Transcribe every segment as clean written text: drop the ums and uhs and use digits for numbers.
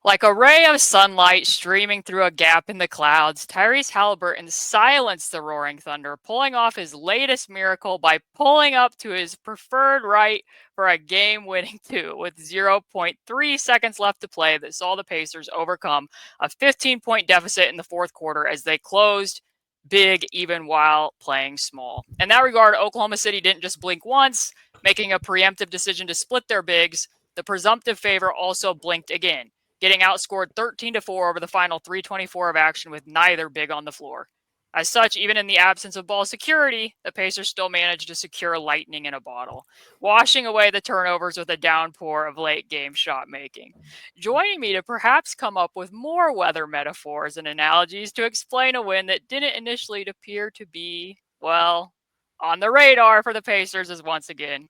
Like a ray of sunlight streaming through a gap in the clouds, Tyrese Haliburton silenced the roaring thunder, pulling off his latest miracle by pulling up to his preferred right for a game-winning two with 0.3 seconds left to play that saw the Pacers overcome a 15-point deficit in the fourth quarter as they closed big even while playing small. In that regard, Oklahoma City didn't just blink once, making a preemptive decision to split their bigs. The presumptive favor also blinked again, getting outscored 13-4 over the final 3:24 of action with neither big on the floor. As such, even in the absence of ball security, the Pacers still managed to secure lightning in a bottle, washing away the turnovers with a downpour of late-game shot making. Joining me to perhaps come up with more weather metaphors and analogies to explain a win that didn't initially appear to be, well, on the radar for the Pacers is once again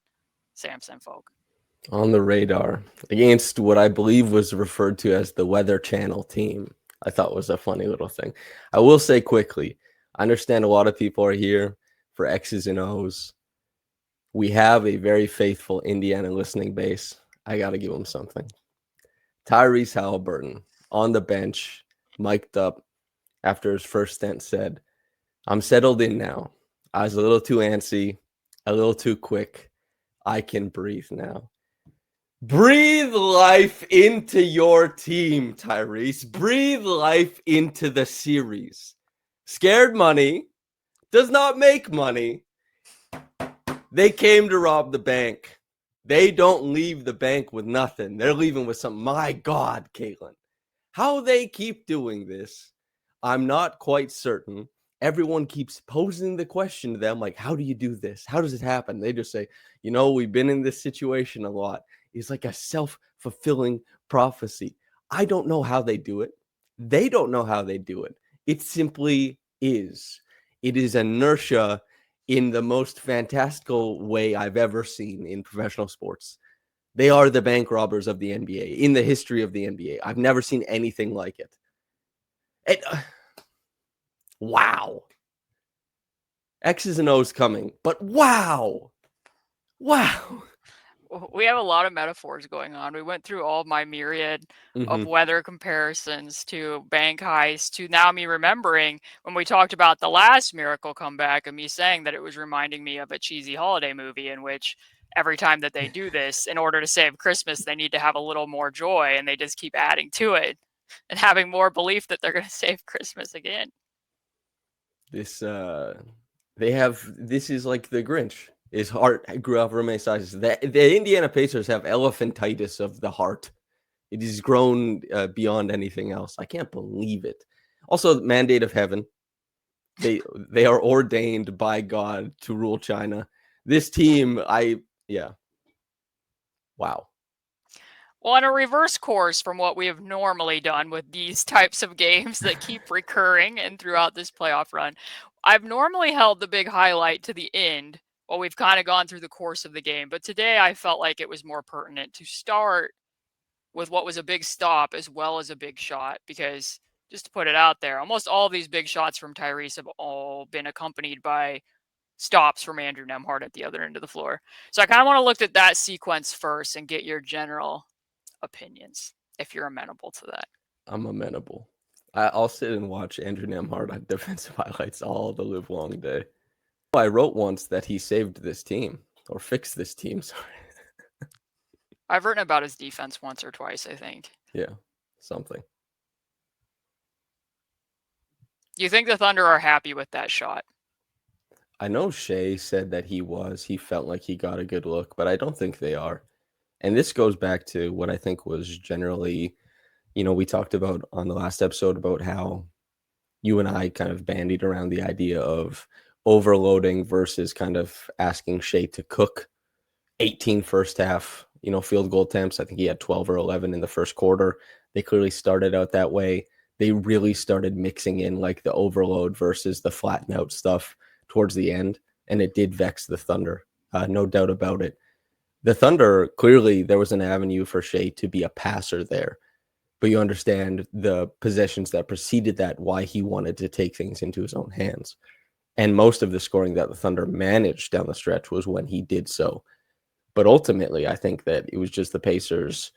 Samson Folk. On the radar against what I believe was referred to as the Weather Channel team. I thought was a funny little thing. I will say quickly, I understand a lot of people are here for X's and O's. We have a very faithful Indiana listening base. I got to give them something. Tyrese Haliburton on the bench, mic'd up after his first stint, said, "I'm settled in now. I was a little too antsy, a little too quick. I can breathe now." Breathe life into your team, Tyrese. Breathe life into the series. Scared money does not make money. They came to rob the bank. They don't leave the bank with nothing. They're leaving with something. My God, Caitlin. How they keep doing this, I'm not quite certain. Everyone keeps posing the question to them, like, how do you do this? How does it happen? They just say, we've been in this situation a lot. It's like a self-fulfilling prophecy. I don't know how they do it. They don't know how they do it. It simply is. It is inertia in the most fantastical way I've ever seen in professional sports. They are the bank robbers of the NBA, in the history of the NBA. I've never seen anything like it. Wow. X's and O's coming, but wow. We have a lot of metaphors going on. We went through all my myriad of weather comparisons to bank heist to now me remembering when we talked about the last miracle comeback and me saying that it was reminding me of a cheesy holiday movie in which every time that they do this, in order to save Christmas, they need to have a little more joy and they just keep adding to it and having more belief that they're going to save Christmas again. This is like the Grinch. His heart grew out for many sizes. The Indiana Pacers have elephantitis of the heart. It has grown beyond anything else. I can't believe it. Also, mandate of heaven. They are ordained by God to rule China. This team, wow. Well, on a reverse course from what we have normally done with these types of games that keep recurring and throughout this playoff run, I've normally held the big highlight to the end while we've kind of gone through the course of the game. But today I felt like it was more pertinent to start with what was a big stop as well as a big shot, because just to put it out there, almost all of these big shots from Tyrese have all been accompanied by stops from Andrew Nembhard at the other end of the floor. So I kind of want to look at that sequence first and get your general opinions, if you're amenable to that. I'm amenable. I'll sit and watch Andrew Nembhard on defensive highlights all the live long day. I wrote once that he saved this team or fixed this team. Sorry. I've written about his defense once or twice, I think. Yeah, something. Do you think the Thunder are happy with that shot? I know Shai said that he felt like he got a good look, but I don't think they are. And this goes back to what I think was generally, we talked about on the last episode about how you and I kind of bandied around the idea of overloading versus kind of asking Shai to cook 18 first half, field goal attempts. I think he had 12 or 11 in the first quarter. They clearly started out that way. They really started mixing in like the overload versus the flatten out stuff towards the end. And it did vex the Thunder. No doubt about it. The Thunder, clearly there was an avenue for Shai to be a passer there. But you understand the possessions that preceded that, why he wanted to take things into his own hands. And most of the scoring that the Thunder managed down the stretch was when he did so. But ultimately, I think that it was just the Pacers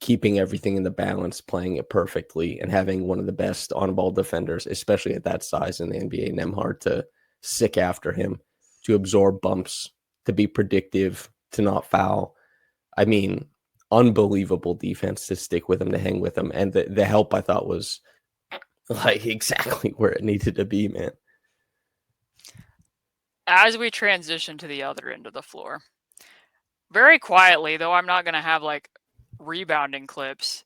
keeping everything in the balance, playing it perfectly, and having one of the best on-ball defenders, especially at that size in the NBA, Nembhard, to sick after him, to absorb bumps, to be predictive, to not foul. I mean, unbelievable defense to stick with him, to hang with him. And the help, I thought, was like exactly where it needed to be, man. As we transition to the other end of the floor, very quietly, though I'm not going to have like rebounding clips,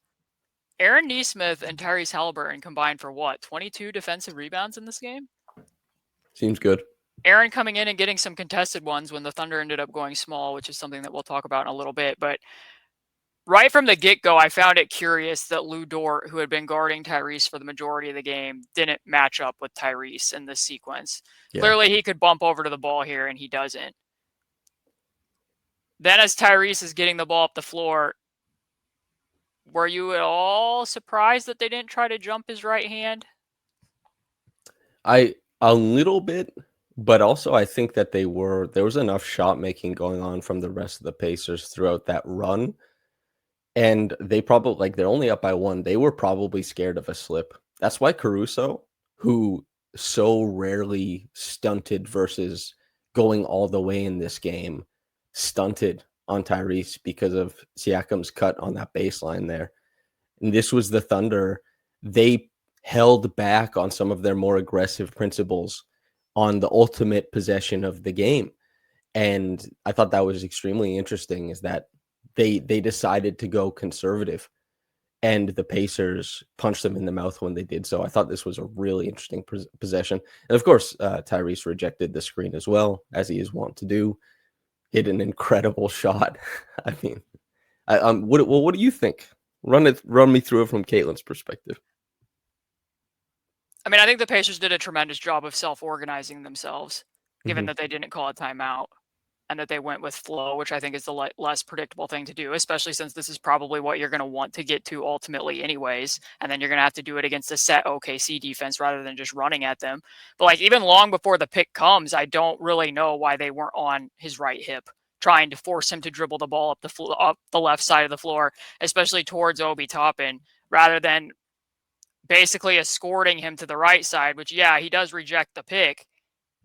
Aaron Nesmith and Tyrese Haliburton combined for what, 22 defensive rebounds in this game? Seems good. Aaron coming in and getting some contested ones when the Thunder ended up going small, which is something that we'll talk about in a little bit. But right from the get-go, I found it curious that Lou Dort, who had been guarding Tyrese for the majority of the game, didn't match up with Tyrese in this sequence. Yeah. Clearly, he could bump over to the ball here, and he doesn't. Then as Tyrese is getting the ball up the floor, were you at all surprised that they didn't try to jump his right hand? A little bit, but also I think that there was enough shot making going on from the rest of the Pacers throughout that run. And they probably, like, they're only up by one. They were probably scared of a slip. That's why Caruso, who so rarely stunted versus going all the way in this game, stunted on Tyrese because of Siakam's cut on that baseline there. And this was the Thunder. They held back on some of their more aggressive principles on the ultimate possession of the game. And I thought that was extremely interesting, is that they decided to go conservative, and the Pacers punched them in the mouth when they did so. I thought this was a really interesting possession. And of course, Tyrese rejected the screen as well, as he is wont to do. Hit an incredible shot. I mean, what do you think? Run me through it from Caitlin's perspective. I mean, I think the Pacers did a tremendous job of self-organizing themselves, given that they didn't call a timeout and that they went with flow, which I think is the less predictable thing to do, especially since this is probably what you're going to want to get to ultimately anyways. And then you're going to have to do it against a set OKC defense rather than just running at them. But like even long before the pick comes, I don't really know why they weren't on his right hip, trying to force him to dribble the ball up the left side of the floor, especially towards Obi Toppin, rather than basically escorting him to the right side, which, yeah, he does reject the pick,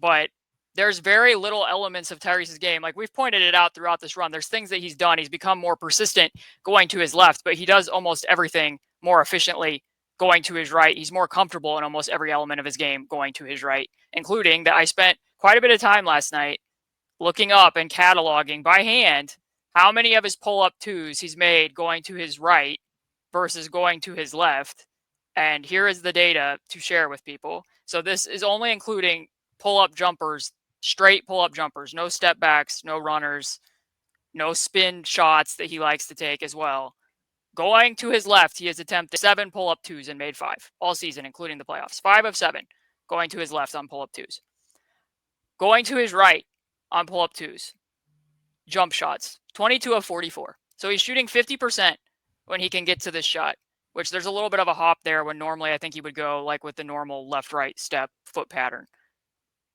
but there's very little elements of Tyrese's game. Like we've pointed it out throughout this run, there's things that he's done. He's become more persistent going to his left, but he does almost everything more efficiently going to his right. He's more comfortable in almost every element of his game going to his right, including that I spent quite a bit of time last night looking up and cataloging by hand how many of his pull-up twos he's made going to his right versus going to his left. And here is the data to share with people. So this is only including pull-up jumpers, straight pull-up jumpers, no step backs, no runners, no spin shots that he likes to take as well. Going to his left, he has attempted 7 pull-up twos and made 5 all season, including the playoffs. 5 of 7 going to his left on pull-up twos. Going to his right on pull-up twos, jump shots, 22 of 44. So he's shooting 50% when he can get to this shot, which there's a little bit of a hop there when normally I think he would go like with the normal left-right step foot pattern.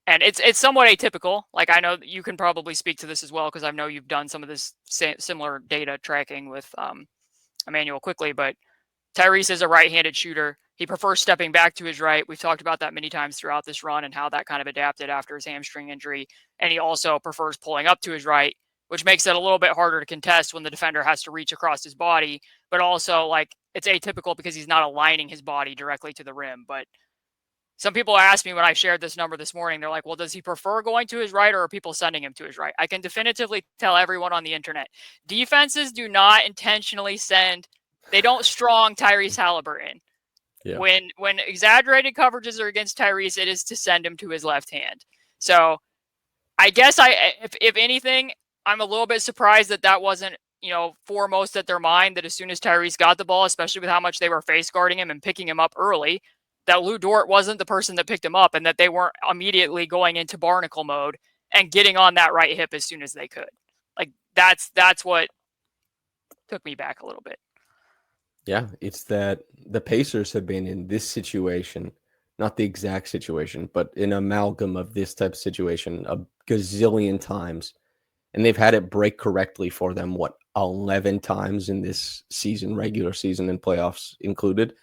And it's somewhat atypical. Like I know you can probably speak to this as well because I know you've done some of this similar data tracking with Emmanuel quickly, but Tyrese is a right-handed shooter. He prefers stepping back to his right. We've talked about that many times throughout this run and how that kind of adapted after his hamstring injury. And he also prefers pulling up to his right, which makes it a little bit harder to contest when the defender has to reach across his body. But also, like, it's atypical because he's not aligning his body directly to the rim. But some people asked me when I shared this number this morning, they're like, well, does he prefer going to his right or are people sending him to his right? I can definitively tell everyone on the internet, defenses do not intentionally they don't strong Tyrese Haliburton. Yeah. When exaggerated coverages are against Tyrese, it is to send him to his left hand. So I guess if anything, I'm a little bit surprised that wasn't, foremost at their mind, that as soon as Tyrese got the ball, especially with how much they were face guarding him and picking him up early, that Lou Dort wasn't the person that picked him up and that they weren't immediately going into barnacle mode and getting on that right hip as soon as they could. Like that's what took me back a little bit. Yeah, it's that the Pacers have been in this situation, not the exact situation, but an amalgam of this type of situation a gazillion times and they've had it break correctly for them, 11 times in this season, regular season and playoffs included.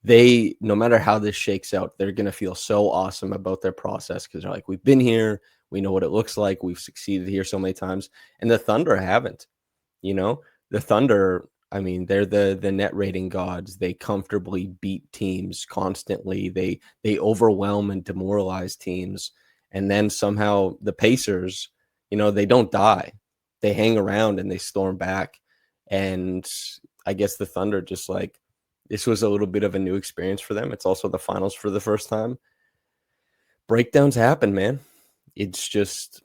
They, no matter how this shakes out, they're going to feel so awesome about their process because they're like, we've been here. We know what it looks like. We've succeeded here so many times. And the Thunder haven't. The Thunder, I mean, they're the net rating gods. They comfortably beat teams constantly. They overwhelm and demoralize teams. And then somehow the Pacers, they don't die. They hang around and they storm back. And I guess the Thunder just like, this was a little bit of a new experience for them. It's also the finals for the first time. Breakdowns happen, man. It's just,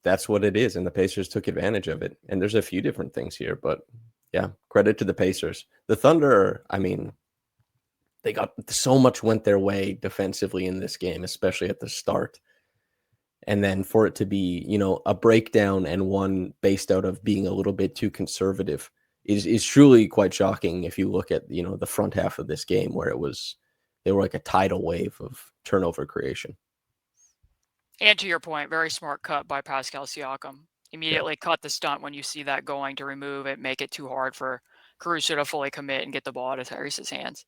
that's what it is. And the Pacers took advantage of it. And there's a few different things here, but yeah, credit to the Pacers. The Thunder, I mean, they got so much went their way defensively in this game, especially at the start. And then for it to be, a breakdown and one based out of being a little bit too conservative is truly quite shocking if you look at, the front half of this game where they were like a tidal wave of turnover creation. And to your point, very smart cut by Pascal Siakam. Immediately cut the stunt when you see that going to remove it, make it too hard for Caruso to fully commit and get the ball out of Tyrese's hands.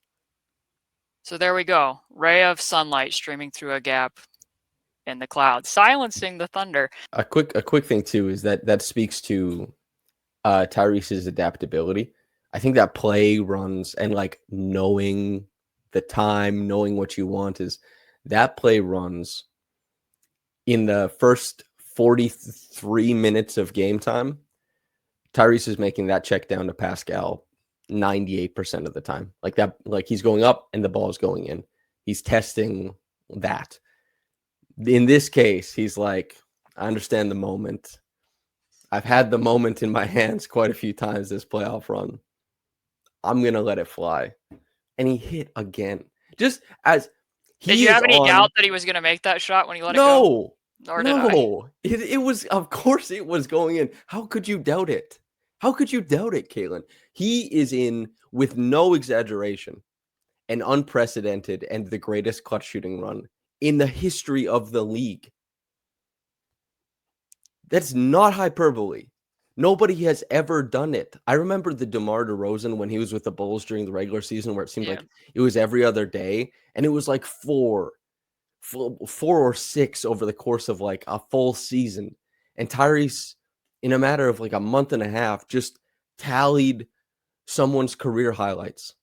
So there we go. Ray of sunlight streaming through a gap in the clouds, silencing the Thunder. A quick thing too is that speaks to Tyrese's adaptability. I think that play runs and like knowing the time, knowing what you want is that play runs in the first 43 minutes of game time. Tyrese is making that check down to Pascal 98% of the time. Like that, like he's going up and the ball is going in. He's testing that. In this case, he's like, I understand the moment. I've had the moment in my hands quite a few times this playoff run. I'm going to let it fly. And he hit again. Just as he Did you have any doubt that he was going to make that shot when he let it go? No. It was, of course it was going in. How could you doubt it? How could you doubt it, Caitlin? He is in, with no exaggeration, an unprecedented and the greatest clutch shooting run in the history of the league. That's not hyperbole. Nobody has ever done it. I remember the DeMar DeRozan when he was with the Bulls during the regular season where it seemed like it was every other day. And it was like four or six over the course of like a full season. And Tyrese, in a matter of like a month and a half, just tallied someone's career highlights.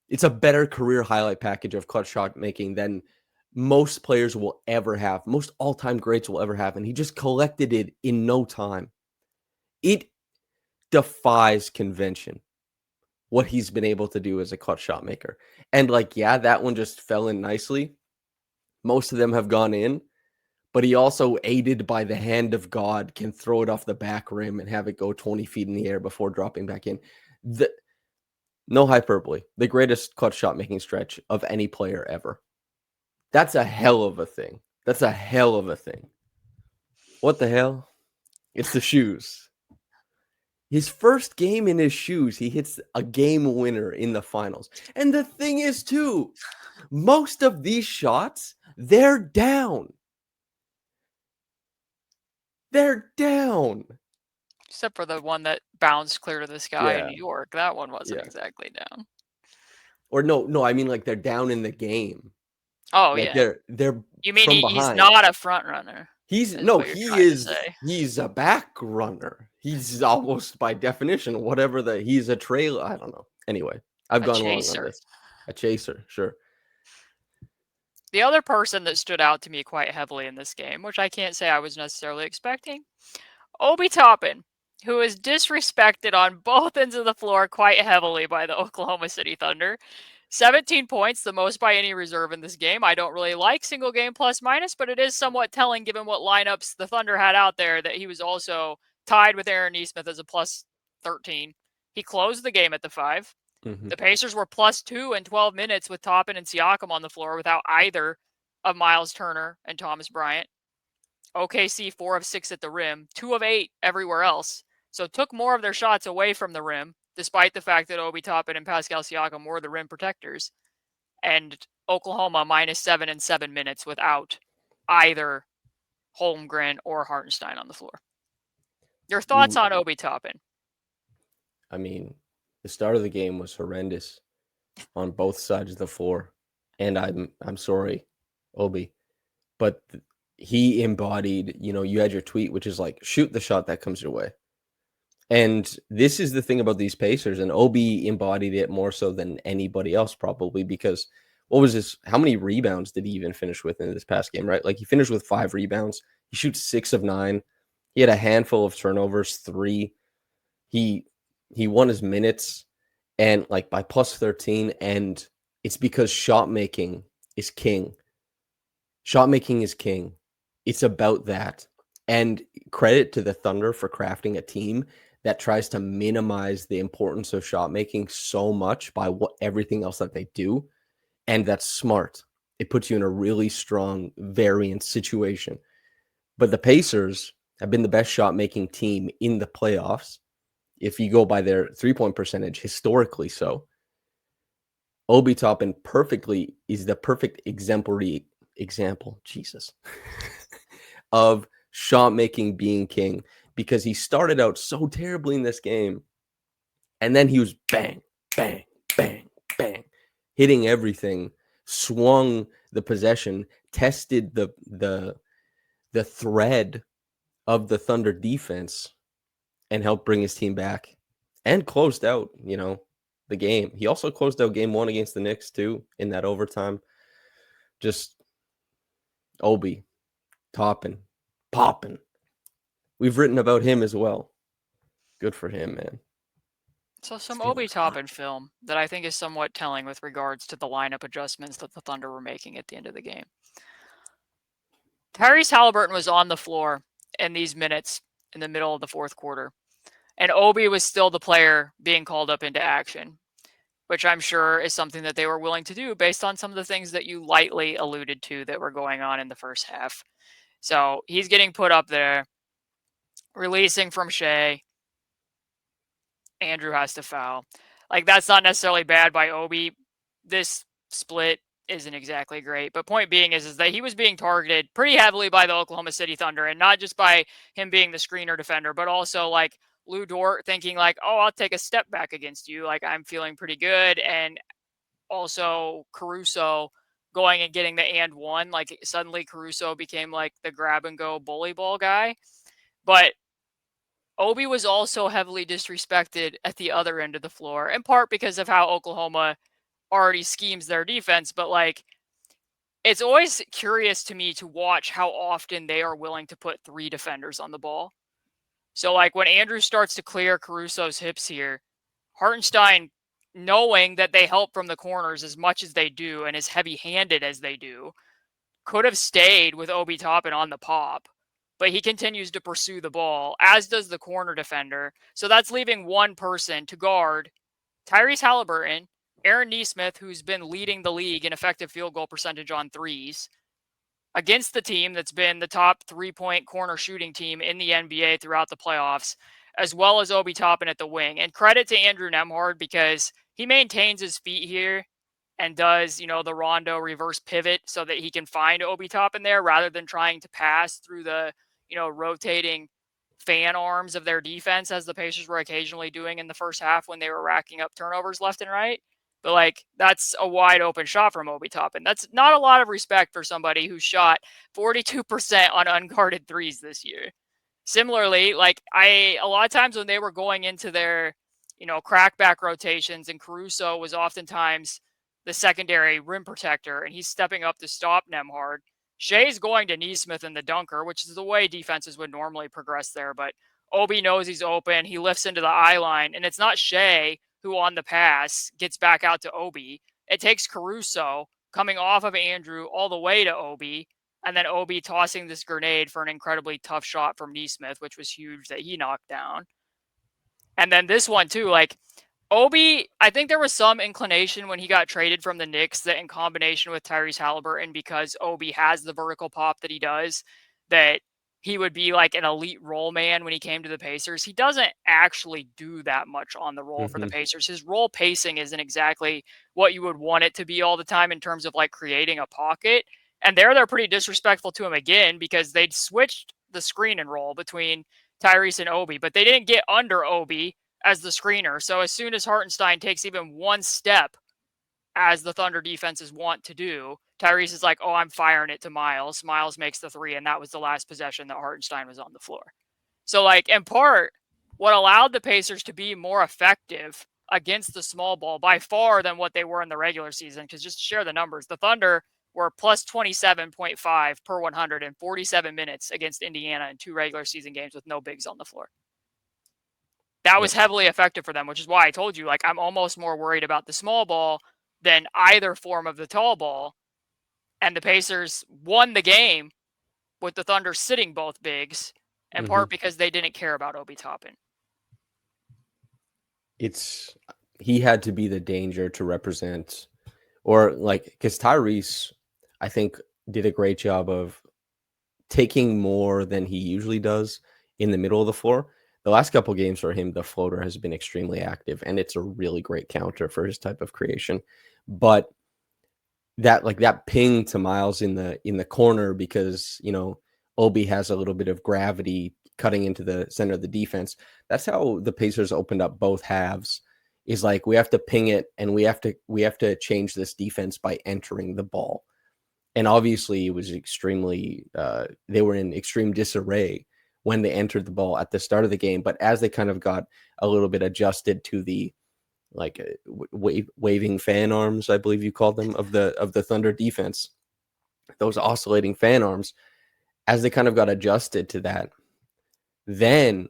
It's a better career highlight package of clutch shot making than most players will ever have, most all-time greats will ever have, and he just collected it in no time. It defies convention, what he's been able to do as a clutch shot maker. And like, yeah, that one just fell in nicely. Most of them have gone in, but he also, aided by the hand of God, can throw it off the back rim and have it go 20 feet in the air before dropping back in. No hyperbole, the greatest clutch shot making stretch of any player ever. That's a hell of a thing. That's a hell of a thing. What the hell? It's the shoes. His first game in his shoes, he hits a game winner in the finals. And the thing is, too, most of these shots, they're down. They're down. Except for the one that bounced clear to the sky in New York. That one wasn't exactly down. Or no, I mean like they're down in the game. Oh, like yeah. They're You mean he's not a front runner? He's a back runner. He's almost by definition, he's a trailer. I don't know. Anyway, I've gone long on this. A chaser, sure. The other person that stood out to me quite heavily in this game, which I can't say I was necessarily expecting, Obi Toppin, who is disrespected on both ends of the floor quite heavily by the Oklahoma City Thunder. 17 points, the most by any reserve in this game. I don't really like single game plus minus, but it is somewhat telling given what lineups the Thunder had out there that he was also tied with Aaron Nesmith as a plus 13. He closed the game at the 5. Mm-hmm. The Pacers were plus 2 in 12 minutes with Toppin and Siakam on the floor without either of Miles Turner and Thomas Bryant. OKC 4 of 6 at the rim, 2 of 8 everywhere else. So took more of their shots away from the rim, despite the fact that Obi Toppin and Pascal Siakam were the rim protectors. And Oklahoma minus 7 in 7 minutes without either Holmgren or Hartenstein on the floor. Your thoughts on Obi Toppin? I mean, the start of the game was horrendous on both sides of the floor, and I'm sorry, Obi, but he embodied. You had your tweet, which is like, shoot the shot that comes your way. And this is the thing about these Pacers, and Obi embodied it more so than anybody else, probably, because what was this? How many rebounds did he even finish with in this past game, right? Like, he finished with 5 rebounds. He shoots 6 of 9. He had a handful of turnovers, 3. He won his minutes, and like by plus 13, and it's because shot making is king. Shot making is king. It's about that. And credit to the Thunder for crafting a team that tries to minimize the importance of shot making so much by everything else that they do. And that's smart. It puts you in a really strong variance situation. But the Pacers have been the best shot making team in the playoffs. If you go by their 3-point percentage, historically so. Obi Toppin perfectly is the perfect exemplary example, Jesus, of shot making being king, because he started out so terribly in this game, and then he was bang, bang, bang, bang, hitting everything, swung the possession, tested the thread of the Thunder defense, and helped bring his team back, and closed out, the game. He also closed out game 1 against the Knicks too in that overtime. Just Obi Toppin, popping. We've written about him as well. Good for him, man. So some Obi Toppin film that I think is somewhat telling with regards to the lineup adjustments that the Thunder were making at the end of the game. Tyrese Haliburton was on the floor in these minutes in the middle of the fourth quarter, and Obi was still the player being called up into action, which I'm sure is something that they were willing to do based on some of the things that you lightly alluded to that were going on in the first half. So he's getting put up there, releasing from Shai. Andrew has to foul. Like, that's not necessarily bad by Obi. This split isn't exactly great. But point being is that he was being targeted pretty heavily by the Oklahoma City Thunder, and not just by him being the screener defender, but also like Lou Dort thinking like, oh, I'll take a step back against you. Like, I'm feeling pretty good. And also Caruso going and getting the and one. Like, suddenly Caruso became like the grab and go bully ball guy. But Obi was also heavily disrespected at the other end of the floor, in part because of how Oklahoma already schemes their defense. But like, it's always curious to me to watch how often they are willing to put 3 defenders on the ball. So like, when Andrew starts to clear Caruso's hips here, Hartenstein, knowing that they help from the corners as much as they do and as heavy-handed as they do, could have stayed with Obi Toppin on the pop, but he continues to pursue the ball, as does the corner defender. So that's leaving one person to guard Tyrese Haliburton, Aaron Nesmith, who's been leading the league in effective field goal percentage on threes, against the team that's been the top 3-point corner shooting team in the NBA throughout the playoffs, as well as Obi Toppin at the wing. And credit to Andrew Nembhard, because he maintains his feet here and does, the Rondo reverse pivot so that he can find Obi Toppin there rather than trying to pass through the, rotating fan arms of their defense, as the Pacers were occasionally doing in the first half when they were racking up turnovers left and right. But like, that's a wide open shot from Obi Toppin. That's not a lot of respect for somebody who shot 42% on unguarded threes this year. Similarly, like, a lot of times when they were going into their, crackback rotations, and Caruso was oftentimes the secondary rim protector, and he's stepping up to stop Nembhard. Shai's going to Nesmith in the dunker, which is the way defenses would normally progress there. But Obi knows he's open. He lifts into the eye line, and it's not Shai who on the pass gets back out to Obi. It takes Caruso coming off of Andrew all the way to Obi, and then Obi tossing this grenade for an incredibly tough shot from Nesmith, which was huge that he knocked down. And then this one too, like, Obi, I think there was some inclination when he got traded from the Knicks that in combination with Tyrese Haliburton, because Obi has the vertical pop that he does, that he would be like an elite role man when he came to the Pacers. He doesn't actually do that much on the roll for the Pacers. His role pacing isn't exactly what you would want it to be all the time in terms of like creating a pocket. And they're pretty disrespectful to him again, because they'd switched the screen and roll between Tyrese and Obi, but they didn't get under Obi as the screener. So as soon as Hartenstein takes even one step, as the Thunder defenses want to do, Tyrese is like, oh, I'm firing it to Miles. Miles makes the three, and that was the last possession that Hartenstein was on the floor. So, like, in part, what allowed the Pacers to be more effective against the small ball by far than what they were in the regular season, because just to share the numbers, the Thunder were plus 27.5 per 100 in 47 minutes against Indiana in 2 regular season games with no bigs on the floor. That was heavily effective for them, which is why I told you, like, I'm almost more worried about the small ball than either form of the tall ball. And the Pacers won the game with the Thunder sitting both bigs, in part because they didn't care about Obi Toppin. He had to be the danger to represent, or like, because Tyrese, I think, did a great job of taking more than he usually does in the middle of the floor. The last couple games for him, the floater has been extremely active, and it's a really great counter for his type of creation. But that ping to Miles in the corner, because Obi has a little bit of gravity cutting into the center of the defense. That's how the Pacers opened up both halves. Is like, we have to ping it, and we have to change this defense by entering the ball. And obviously, it was extremely. They were in extreme disarray when they entered the ball at the start of the game, but as they kind of got a little bit adjusted to the waving fan arms, I believe you called them, of the Thunder defense, those oscillating fan arms, as they kind of got adjusted to that, then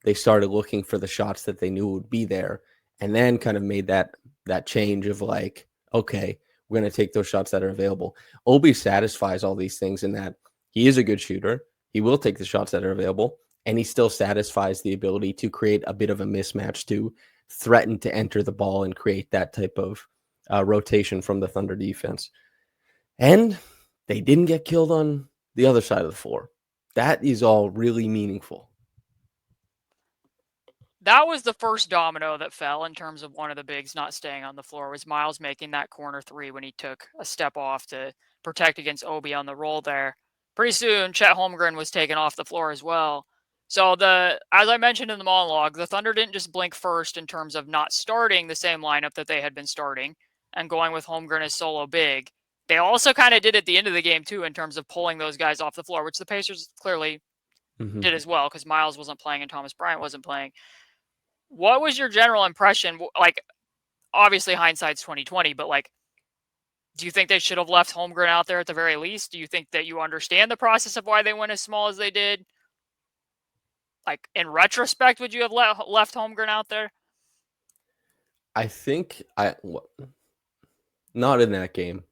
they started looking for the shots that they knew would be there, and then kind of made that change of like, okay, we're going to take those shots that are available. Obi satisfies all these things in that he is a good shooter. He will take the shots that are available, and he still satisfies the ability to create a bit of a mismatch, to threaten to enter the ball and create that type of rotation from the Thunder defense. And they didn't get killed on the other side of the floor. That is all really meaningful. That was the first domino that fell in terms of one of the bigs not staying on the floor, was Miles making that corner three when he took a step off to protect against Obi on the roll there. Pretty soon, Chet Holmgren was taken off the floor as well. So as I mentioned in the monologue, the Thunder didn't just blink first in terms of not starting the same lineup that they had been starting and going with Holmgren as solo big. They also kind of did at the end of the game too in terms of pulling those guys off the floor, which the Pacers clearly did as well, because Miles wasn't playing and Thomas Bryant wasn't playing. What was your general impression? Like, obviously hindsight's 2020, but like, do you think they should have left Holmgren out there at the very least? Do you think that you understand the process of why they went as small as they did? Like, in retrospect, would you have left Holmgren out there? I think not in that game.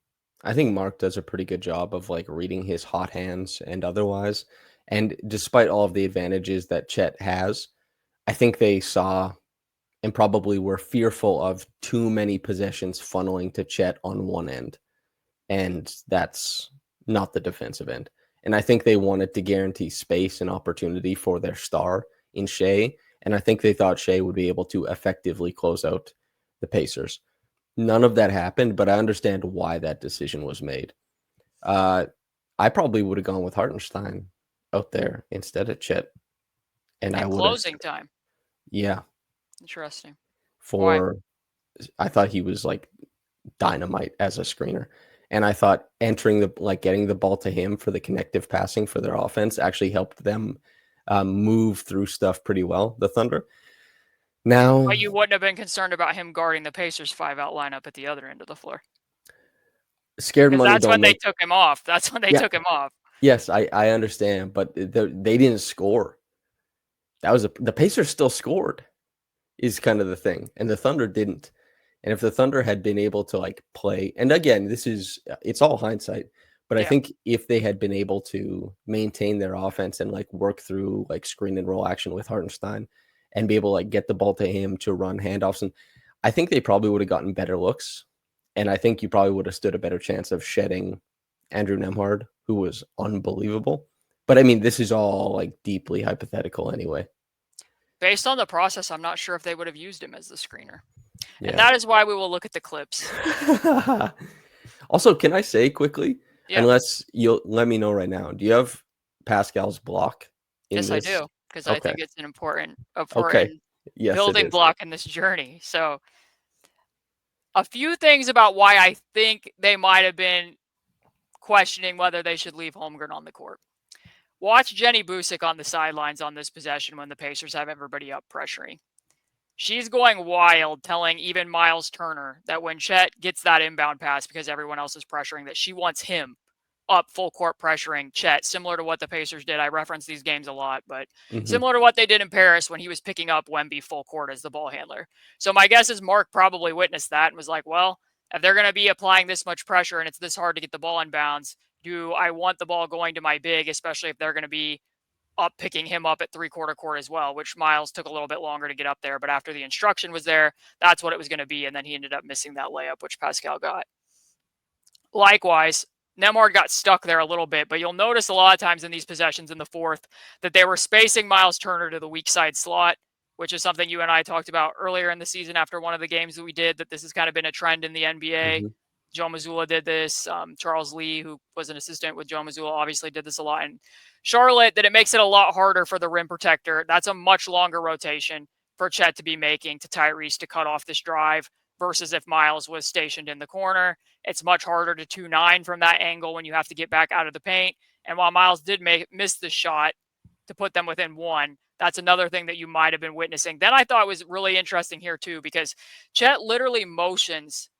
I think Mark does a pretty good job of like reading his hot hands and otherwise. And despite all of the advantages that Chet has, I think they saw and probably were fearful of too many possessions funneling to Chet on one end. And that's not the defensive end. And I think they wanted to guarantee space and opportunity for their star in Shai. And I think they thought Shai would be able to effectively close out the Pacers. None of that happened, but I understand why that decision was made. I probably would have gone with Hartenstein out there instead of Chet. And I would closing time. Yeah. Interesting. Why? I thought he was like dynamite as a screener. And I thought getting the ball to him for the connective passing for their offense actually helped them move through stuff pretty well, the Thunder. Now, but you wouldn't have been concerned about him guarding the Pacers 5-out lineup at the other end of the floor. Scared money. That's when they took him off. That's when they took him off. Yes, I understand, but they didn't score. The Pacers still scored, is kind of the thing, and the Thunder didn't. And if the Thunder had been able to like play, and again, it's all hindsight, but I think if they had been able to maintain their offense and like work through like screen and roll action with Hartenstein and be able to like get the ball to him to run handoffs, and I think they probably would have gotten better looks. And I think you probably would have stood a better chance of shedding Andrew Nembhard, who was unbelievable. But I mean, this is all like deeply hypothetical anyway. Based on the process, I'm not sure if they would have used him as the screener. Yeah. And that is why we will look at the clips. Also, can I say quickly, unless you'll let me know right now, do you have Pascal's block? Yes, I do. because I Okay. think it's an important Okay. Yes, it building is. block in this journey. So a few things about why I think they might have been questioning whether they should leave Holmgren on the court. Watch Jenny Busick on the sidelines on this possession when the Pacers have everybody up pressuring. She's going wild, telling even Miles Turner that when Chet gets that inbound pass because everyone else is pressuring, that she wants him up full court pressuring Chet, similar to what the Pacers did. I reference these games a lot, but Mhm. similar to what they did in Paris when he was picking up Wemby full court as the ball handler. So my guess is Mark probably witnessed that and was like, well, if they're going to be applying this much pressure and it's this hard to get the ball in bounds, do I want the ball going to my big, especially if they're going to be up picking him up at three-quarter court as well, which Miles took a little bit longer to get up there. But after the instruction was there, that's what it was going to be. And then he ended up missing that layup, which Pascal got. Likewise, Nemard got stuck there a little bit, but you'll notice a lot of times in these possessions in the fourth that they were spacing Miles Turner to the weak side slot, which is something you and I talked about earlier in the season after one of the games that we did, that this has kind of been a trend in the NBA. Mhm. Joe Mazzulla did this. Charles Lee, who was an assistant with Joe Mazzulla, obviously did this a lot in Charlotte, that it makes it a lot harder for the rim protector. That's a much longer rotation for Chet to be making to Tyrese to cut off this drive versus if Miles was stationed in the corner. It's much harder to 2-9 from that angle when you have to get back out of the paint. And while Miles did miss the shot to put them within one, that's another thing that you might have been witnessing. Then I thought was really interesting here too, because Chet literally motions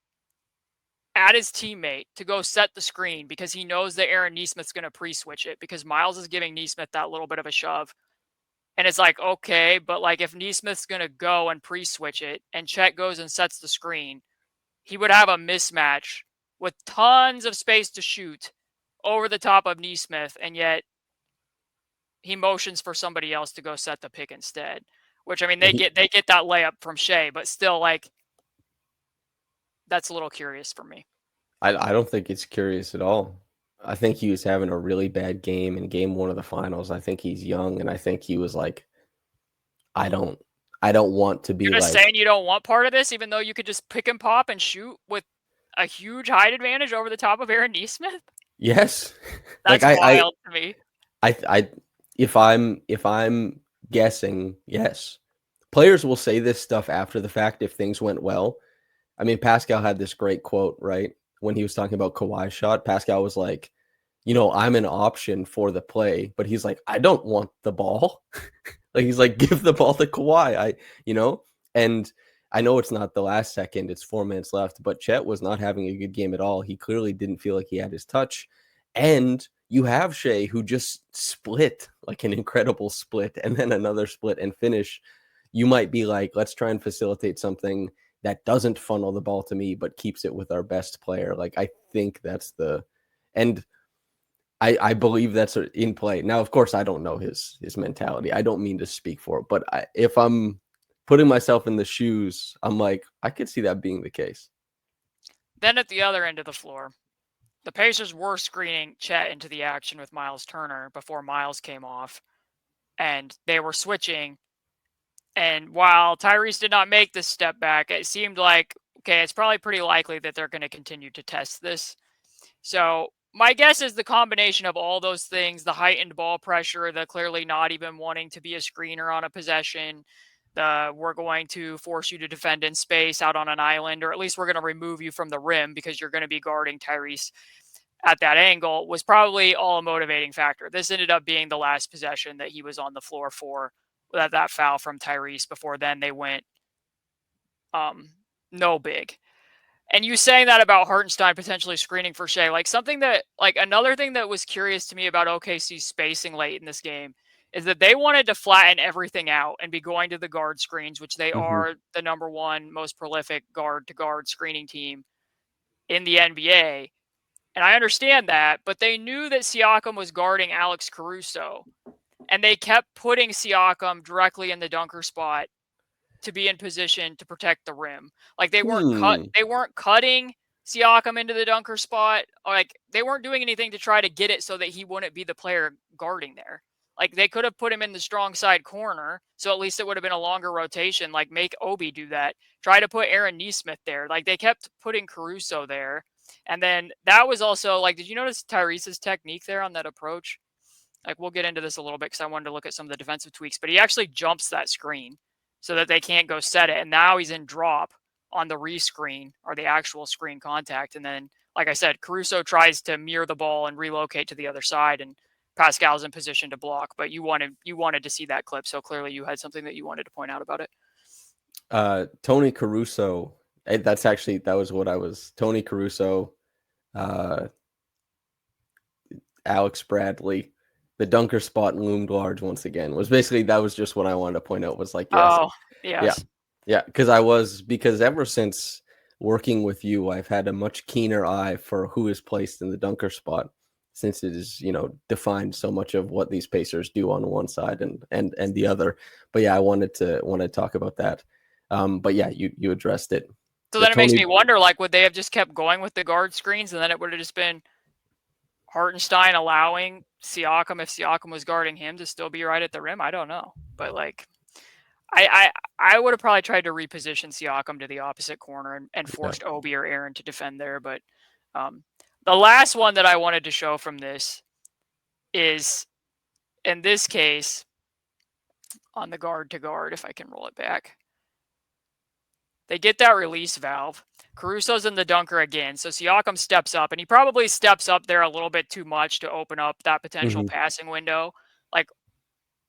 at his teammate to go set the screen because he knows that Aaron Nesmith's going to pre-switch it because Miles is giving Nesmith that little bit of a shove. And it's like, okay, but like if Nesmith's going to go and pre-switch it and Chet goes and sets the screen, he would have a mismatch with tons of space to shoot over the top of Nesmith, and yet he motions for somebody else to go set the pick instead. Which, I mean, they get that layup from Shai, but still, like, that's a little curious for me. I don't think it's curious at all. I think he was having a really bad game in game one of the finals. I think he's young, and I think he was like, I don't want to be You're just like, saying you don't want part of this, even though you could just pick and pop and shoot with a huge height advantage over the top of Aaron Nesmith? yes. That's Like wild to me. I if I'm guessing, yes. Players will say this stuff after the fact if things went well. I mean, Pascal had this great quote, right? When he was talking about Kawhi's shot, Pascal was like, I'm an option for the play, but he's like, I don't want the ball. Like, he's like, give the ball to Kawhi. And I know it's not the last second, it's 4 minutes left, but Chet was not having a good game at all. He clearly didn't feel like he had his touch. And you have Shai, who just split, like an incredible split, and then another split and finish. You might be like, let's try and facilitate something that doesn't funnel the ball to me, but keeps it with our best player. Like, I think that's and I believe that's in play. Now, of course, I don't know his mentality. I don't mean to speak for it, but if I'm putting myself in the shoes, I'm like, I could see that being the case. Then at the other end of the floor, the Pacers were screening Chet into the action with Miles Turner before Miles came off, and they were switching. And while Tyrese did not make this step back, it seemed like, okay, it's probably pretty likely that they're going to continue to test this. So my guess is the combination of all those things, the heightened ball pressure, the clearly not even wanting to be a screener on a possession, we're going to force you to defend in space out on an island, or at least we're going to remove you from the rim because you're going to be guarding Tyrese at that angle, was probably all a motivating factor. This ended up being the last possession that he was on the floor for, that foul from Tyrese. Before then, they went no big. And you saying that about Hartenstein potentially screening for Shai, like something that, like another thing that was curious to me about OKC's spacing late in this game is that they wanted to flatten everything out and be going to the guard screens, which they Mm-hmm. are the number one most prolific guard to guard screening team in the NBA. And I understand that, but they knew that Siakam was guarding Alex Caruso, and they kept putting Siakam directly in the dunker spot to be in position to protect the rim. Like they weren't cutting Siakam into the dunker spot. Like they weren't doing anything to try to get it so that he wouldn't be the player guarding there. Like they could have put him in the strong side corner, so at least it would have been a longer rotation. Like make Obi do that. Try to put Aaron Nesmith there. Like they kept putting Caruso there. And then that was also like, did you notice Tyrese's technique there on that approach? like we'll get into this a little bit because I wanted to look at some of the defensive tweaks, but he actually jumps that screen so that they can't go set it. And now he's in drop on the rescreen or the actual screen contact. And then, like I said, Caruso tries to mirror the ball and relocate to the other side, and Pascal's in position to block. But you wanted to see that clip, so clearly you had something that you wanted to point out about it. Tony Caruso. That was what I was. Tony Caruso, Alex Bradley, the dunker spot loomed large once again. That was just what I wanted to point out. Was like, yes, oh yes, yeah, because ever since working with you, I've had a much keener eye for who is placed in the dunker spot, since it is, defined so much of what these Pacers do on one side and the other. But yeah, I wanted to talk about that. But yeah, you addressed it. So then it makes me wonder, like, would they have just kept going with the guard screens, and then it would have just been Hartenstein allowing Siakam, if Siakam was guarding him, to still be right at the rim? I don't know, but like, I would have probably tried to reposition Siakam to the opposite corner and forced Obi or Aaron to defend there. But the last one that I wanted to show from this is, in this case, on the guard to guard, if I can roll it back. They get that release valve. Caruso's in the dunker again. So Siakam steps up, and he probably steps up there a little bit too much to open up that potential passing window. Like,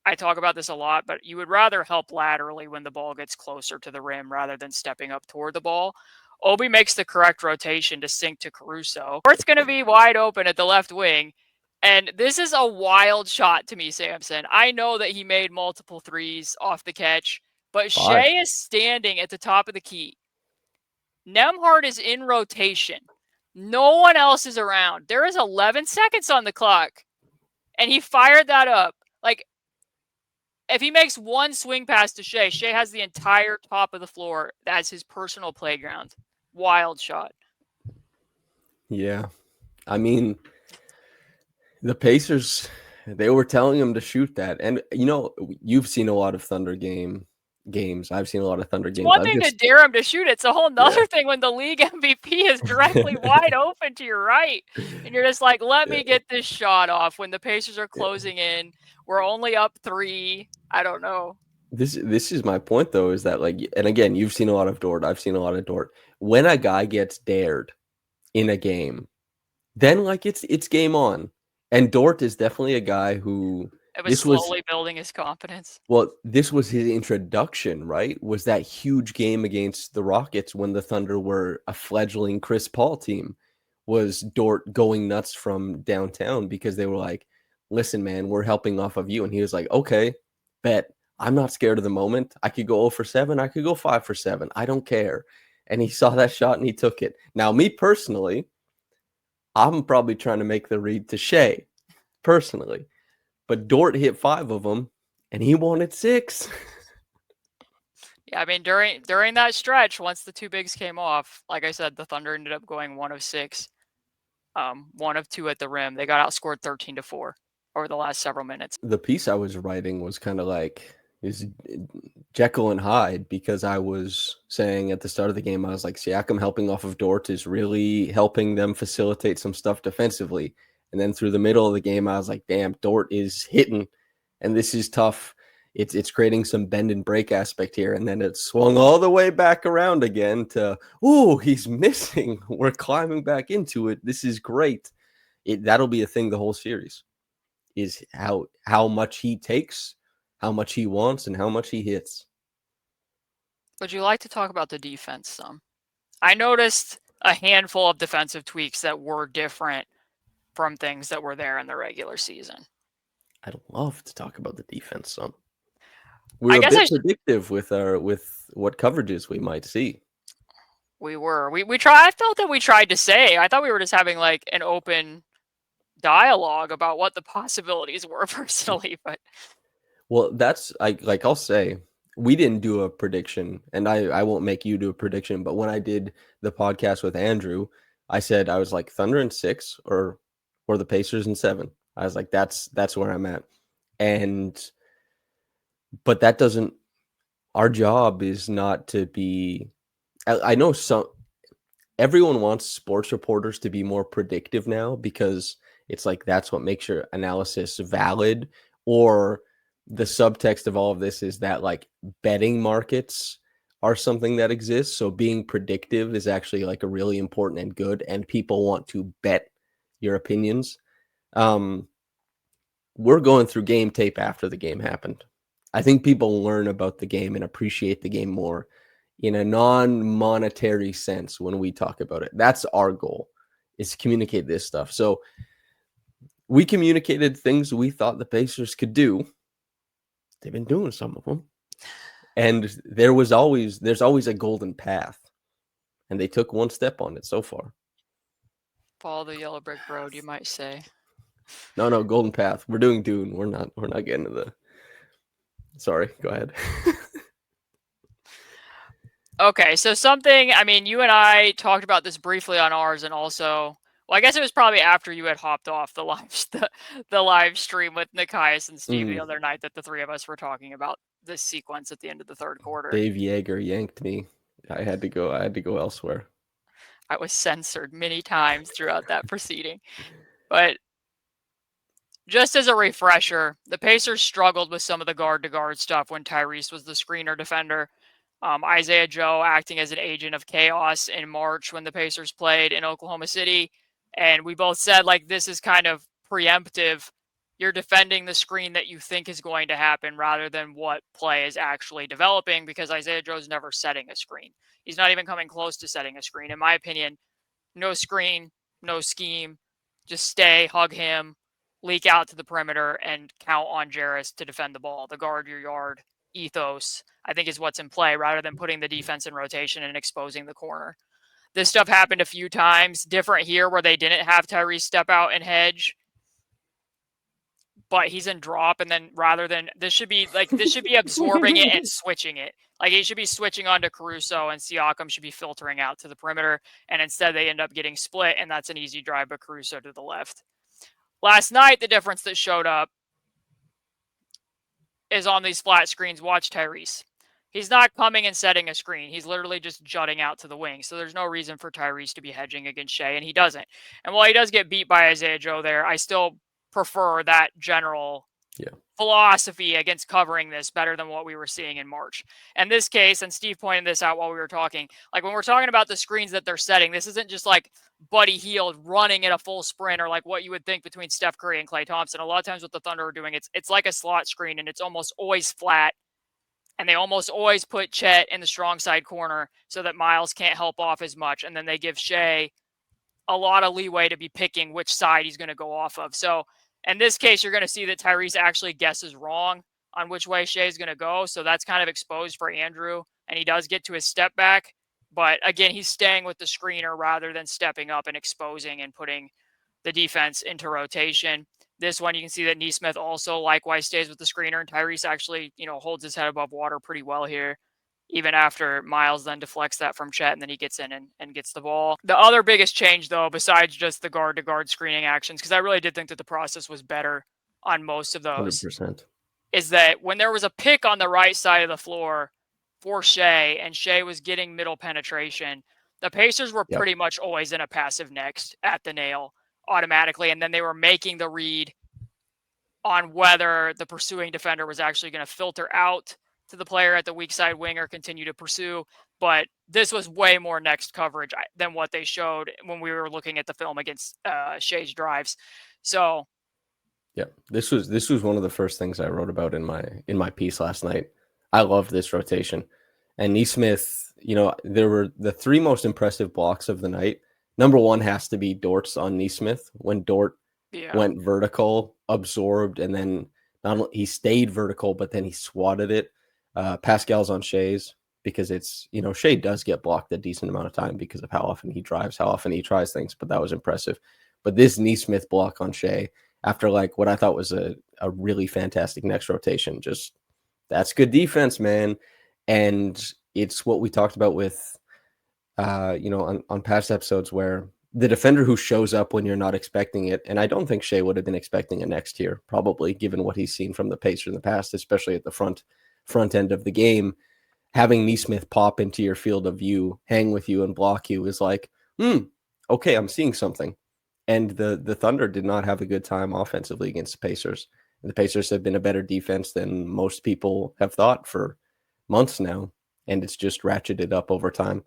I talk about this a lot, but you would rather help laterally when the ball gets closer to the rim rather than stepping up toward the ball. Obi makes the correct rotation to sink to Caruso. It's going to be wide open at the left wing. And this is a wild shot to me, Samson. I know that he made multiple threes off the catch, but Shai is standing at the top of the key. Nembhard is in rotation. No one else is around. There is 11 seconds on the clock. And he fired that up. Like, if he makes one swing pass to Shai, Shai has the entire top of the floor as his personal playground. Wild shot. Yeah. I mean, the Pacers, they were telling him to shoot that. And, you've seen a lot of Thunder games. I've seen a lot of Thunder games. One thing to dare him to shoot. It's a whole nother thing when the league MVP is directly wide open to your right. And you're just like, let me get this shot off when the Pacers are closing in. We're only up 3. I don't know. This is my point, though, is that, like, and again, you've seen a lot of Dort. I've seen a lot of Dort. When a guy gets dared in a game, then, like, it's game on. And Dort is definitely a guy who... It was slowly building his confidence. Well, this was his introduction, right? Was that huge game against the Rockets when the Thunder were a fledgling Chris Paul team. Was Dort going nuts from downtown because they were like, listen, man, we're helping off of you. And he was like, okay, bet. I'm not scared of the moment. I could go 0 for 7. I could go 5 for 7. I don't care. And he saw that shot and he took it. Now, me personally, I'm probably trying to make the read to Shai, personally. But Dort hit 5 of them, and he wanted 6. Yeah, I mean, during that stretch, once the 2 bigs came off, like I said, the Thunder ended up going 1 of 6, 1 of 2 at the rim. They got outscored 13-4 over the last several minutes. The piece I was writing was kind of like, is Jekyll and Hyde, because I was saying at the start of the game, I was like, Siakam helping off of Dort is really helping them facilitate some stuff defensively. And then through the middle of the game, I was like, damn, Dort is hitting, and this is tough. It's creating some bend and break aspect here. And then it swung all the way back around again to, oh, he's missing. We're climbing back into it. This is great. That'll be a thing the whole series, is how much he takes, how much he wants, and how much he hits. Would you like to talk about the defense some? I noticed a handful of defensive tweaks that were different from things that were there in the regular season. I'd love to talk about the defense some. We're a bit predictive with what coverages we might see. We were. We tried. I felt that we tried to say. I thought we were just having like an open dialogue about what the possibilities were personally, but well, that's I'll say we didn't do a prediction, and I won't make you do a prediction, but when I did the podcast with Andrew, I said I was like Thunder in 6 or the Pacers in 7. I was like, that's where I'm at. But that doesn't, our job is not to be, I know everyone wants sports reporters to be more predictive now, because It's like that's what makes your analysis valid. Or the subtext of all of this is that like betting markets are something that exists. So being predictive is actually like a really important and good, and people want to bet your opinions. We're going through game tape after the game happened. I think people learn about the game and appreciate the game more in a non-monetary sense when we talk about it. That's our goal, is to communicate this stuff. So we communicated things we thought the Pacers could do. They've been doing some of them. And there's always a golden path. And they took one step on it so far. Follow the yellow brick road, you might say. No, golden path. We're doing Dune. We're not getting to the... Sorry, go ahead. Okay, so something, I mean, you and I talked about this briefly on ours, and also, well, I guess it was probably after you had hopped off the live stream with Nikias and Steve the other night that the three of us were talking about this sequence at the end of the third quarter. Dave Yeager yanked me. I had to go elsewhere. I was censored many times throughout that proceeding. But just as a refresher, the Pacers struggled with some of the guard-to-guard stuff when Tyrese was the screener defender. Isaiah Joe acting as an agent of chaos in March when the Pacers played in Oklahoma City. And we both said, like, this is kind of preemptive. You're defending the screen that you think is going to happen rather than what play is actually developing, because Isaiah Joe's never setting a screen. He's not even coming close to setting a screen. In my opinion, no screen, no scheme. Just stay, hug him, leak out to the perimeter, and count on Jarris to defend the ball. The guard your yard ethos, I think, is what's in play rather than putting the defense in rotation and exposing the corner. This stuff happened a few times, different here where they didn't have Tyrese step out and hedge, but he's in drop, and then rather than this should be absorbing it and switching it. Like, he should be switching on to Caruso, and Siakam should be filtering out to the perimeter, and instead they end up getting split, and that's an easy drive by Caruso to the left. Last night, the difference that showed up is on these flat screens. Watch Tyrese. He's not coming and setting a screen. He's literally just jutting out to the wing. So there's no reason for Tyrese to be hedging against Shai, and he doesn't. And while he does get beat by Isaiah Joe there, I still prefer that general philosophy against covering this better than what we were seeing in March. And this case, and Steve pointed this out while we were talking, like when we're talking about the screens that they're setting, this isn't just like Buddy Hield running at a full sprint or like what you would think between Steph Curry and Klay Thompson. A lot of times what the Thunder are doing, it's like a slot screen, and it's almost always flat. And they almost always put Chet in the strong side corner so that Miles can't help off as much. And then they give Shai a lot of leeway to be picking which side he's going to go off of. So in this case, you're going to see that Tyrese actually guesses wrong on which way Shai is going to go. So that's kind of exposed for Andrew. And he does get to his step back. But again, he's staying with the screener rather than stepping up and exposing and putting the defense into rotation. This one, you can see that Nesmith also likewise stays with the screener, and Tyrese actually, holds his head above water pretty well here, even after Miles then deflects that from Chet, and then he gets in and gets the ball. The other biggest change, though, besides just the guard-to-guard screening actions, because I really did think that the process was better on most of those, 100%. Is that when there was a pick on the right side of the floor for Shai, and Shai was getting middle penetration, the Pacers were pretty much always in a passive next at the nail automatically, and then they were making the read on whether the pursuing defender was actually going to filter out to the player at the weak side wing or continue to pursue. But this was way more next coverage than what they showed when we were looking at the film against Shai's drives. So this was one of the first things I wrote about in my piece last night. I loved this rotation. And Nesmith, there were the three most impressive blocks of the night. Number one has to be Dort's on Nesmith when Dort went vertical, absorbed, and then he stayed vertical, but then he swatted it. Pascal's on Shai's because it's, Shai does get blocked a decent amount of time because of how often he drives, how often he tries things, but that was impressive. But this Nesmith block on Shai, after like what I thought was a really fantastic next rotation, just that's good defense, man. And it's what we talked about with on past episodes where the defender who shows up when you're not expecting it, and I don't think Shai would have been expecting a next here, probably, given what he's seen from the Pacers in the past, especially at the front end of the game. Having Nesmith pop into your field of view, hang with you, and block you is like, okay, I'm seeing something. And the Thunder did not have a good time offensively against the Pacers. And the Pacers have been a better defense than most people have thought for months now, and it's just ratcheted up over time.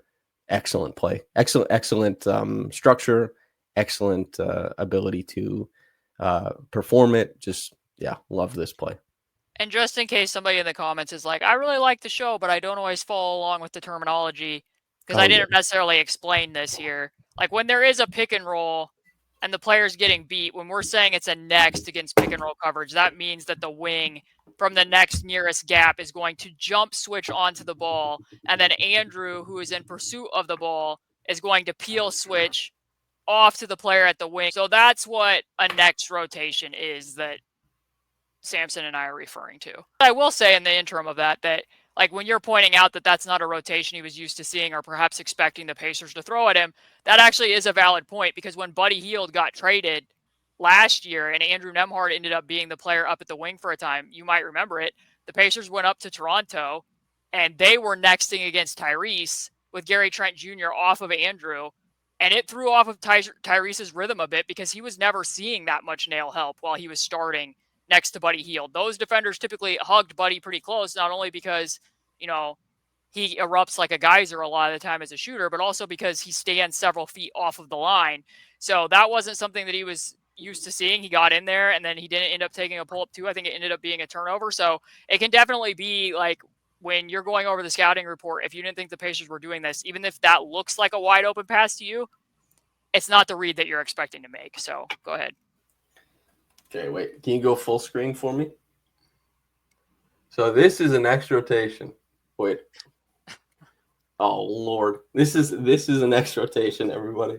Excellent play, excellent structure, excellent ability to perform it. Just love this play. And just in case somebody in the comments is like, I really like the show, but I don't always follow along with the terminology because I didn't necessarily explain this here. Like when there is a pick and roll and the player's getting beat, when we're saying it's a next against pick and roll coverage, that means that the wing from the next nearest gap is going to jump switch onto the ball. And then Andrew, who is in pursuit of the ball, is going to peel switch off to the player at the wing. So that's what a next rotation is that Samson and I are referring to. I will say in the interim of that like when you're pointing out that that's not a rotation he was used to seeing or perhaps expecting the Pacers to throw at him, that actually is a valid point because when Buddy Hield got traded last year and Andrew Nembhard ended up being the player up at the wing for a time, you might remember it, the Pacers went up to Toronto and they were nexting against Tyrese with Gary Trent Jr. off of Andrew, and it threw off of Tyrese's rhythm a bit because he was never seeing that much nail help while he was starting next to Buddy Hield. Those defenders typically hugged Buddy pretty close, not only because, he erupts like a geyser a lot of the time as a shooter, but also because he stands several feet off of the line. So that wasn't something that he was used to seeing. He got in there and then he didn't end up taking a pull-up too. I think it ended up being a turnover. So it can definitely be like when you're going over the scouting report, if you didn't think the Pacers were doing this, even if that looks like a wide open pass to you, it's not the read that you're expecting to make. So go ahead. Okay, wait. Can you go full screen for me? So this is a next rotation. Wait. Oh Lord, this is a next rotation, everybody.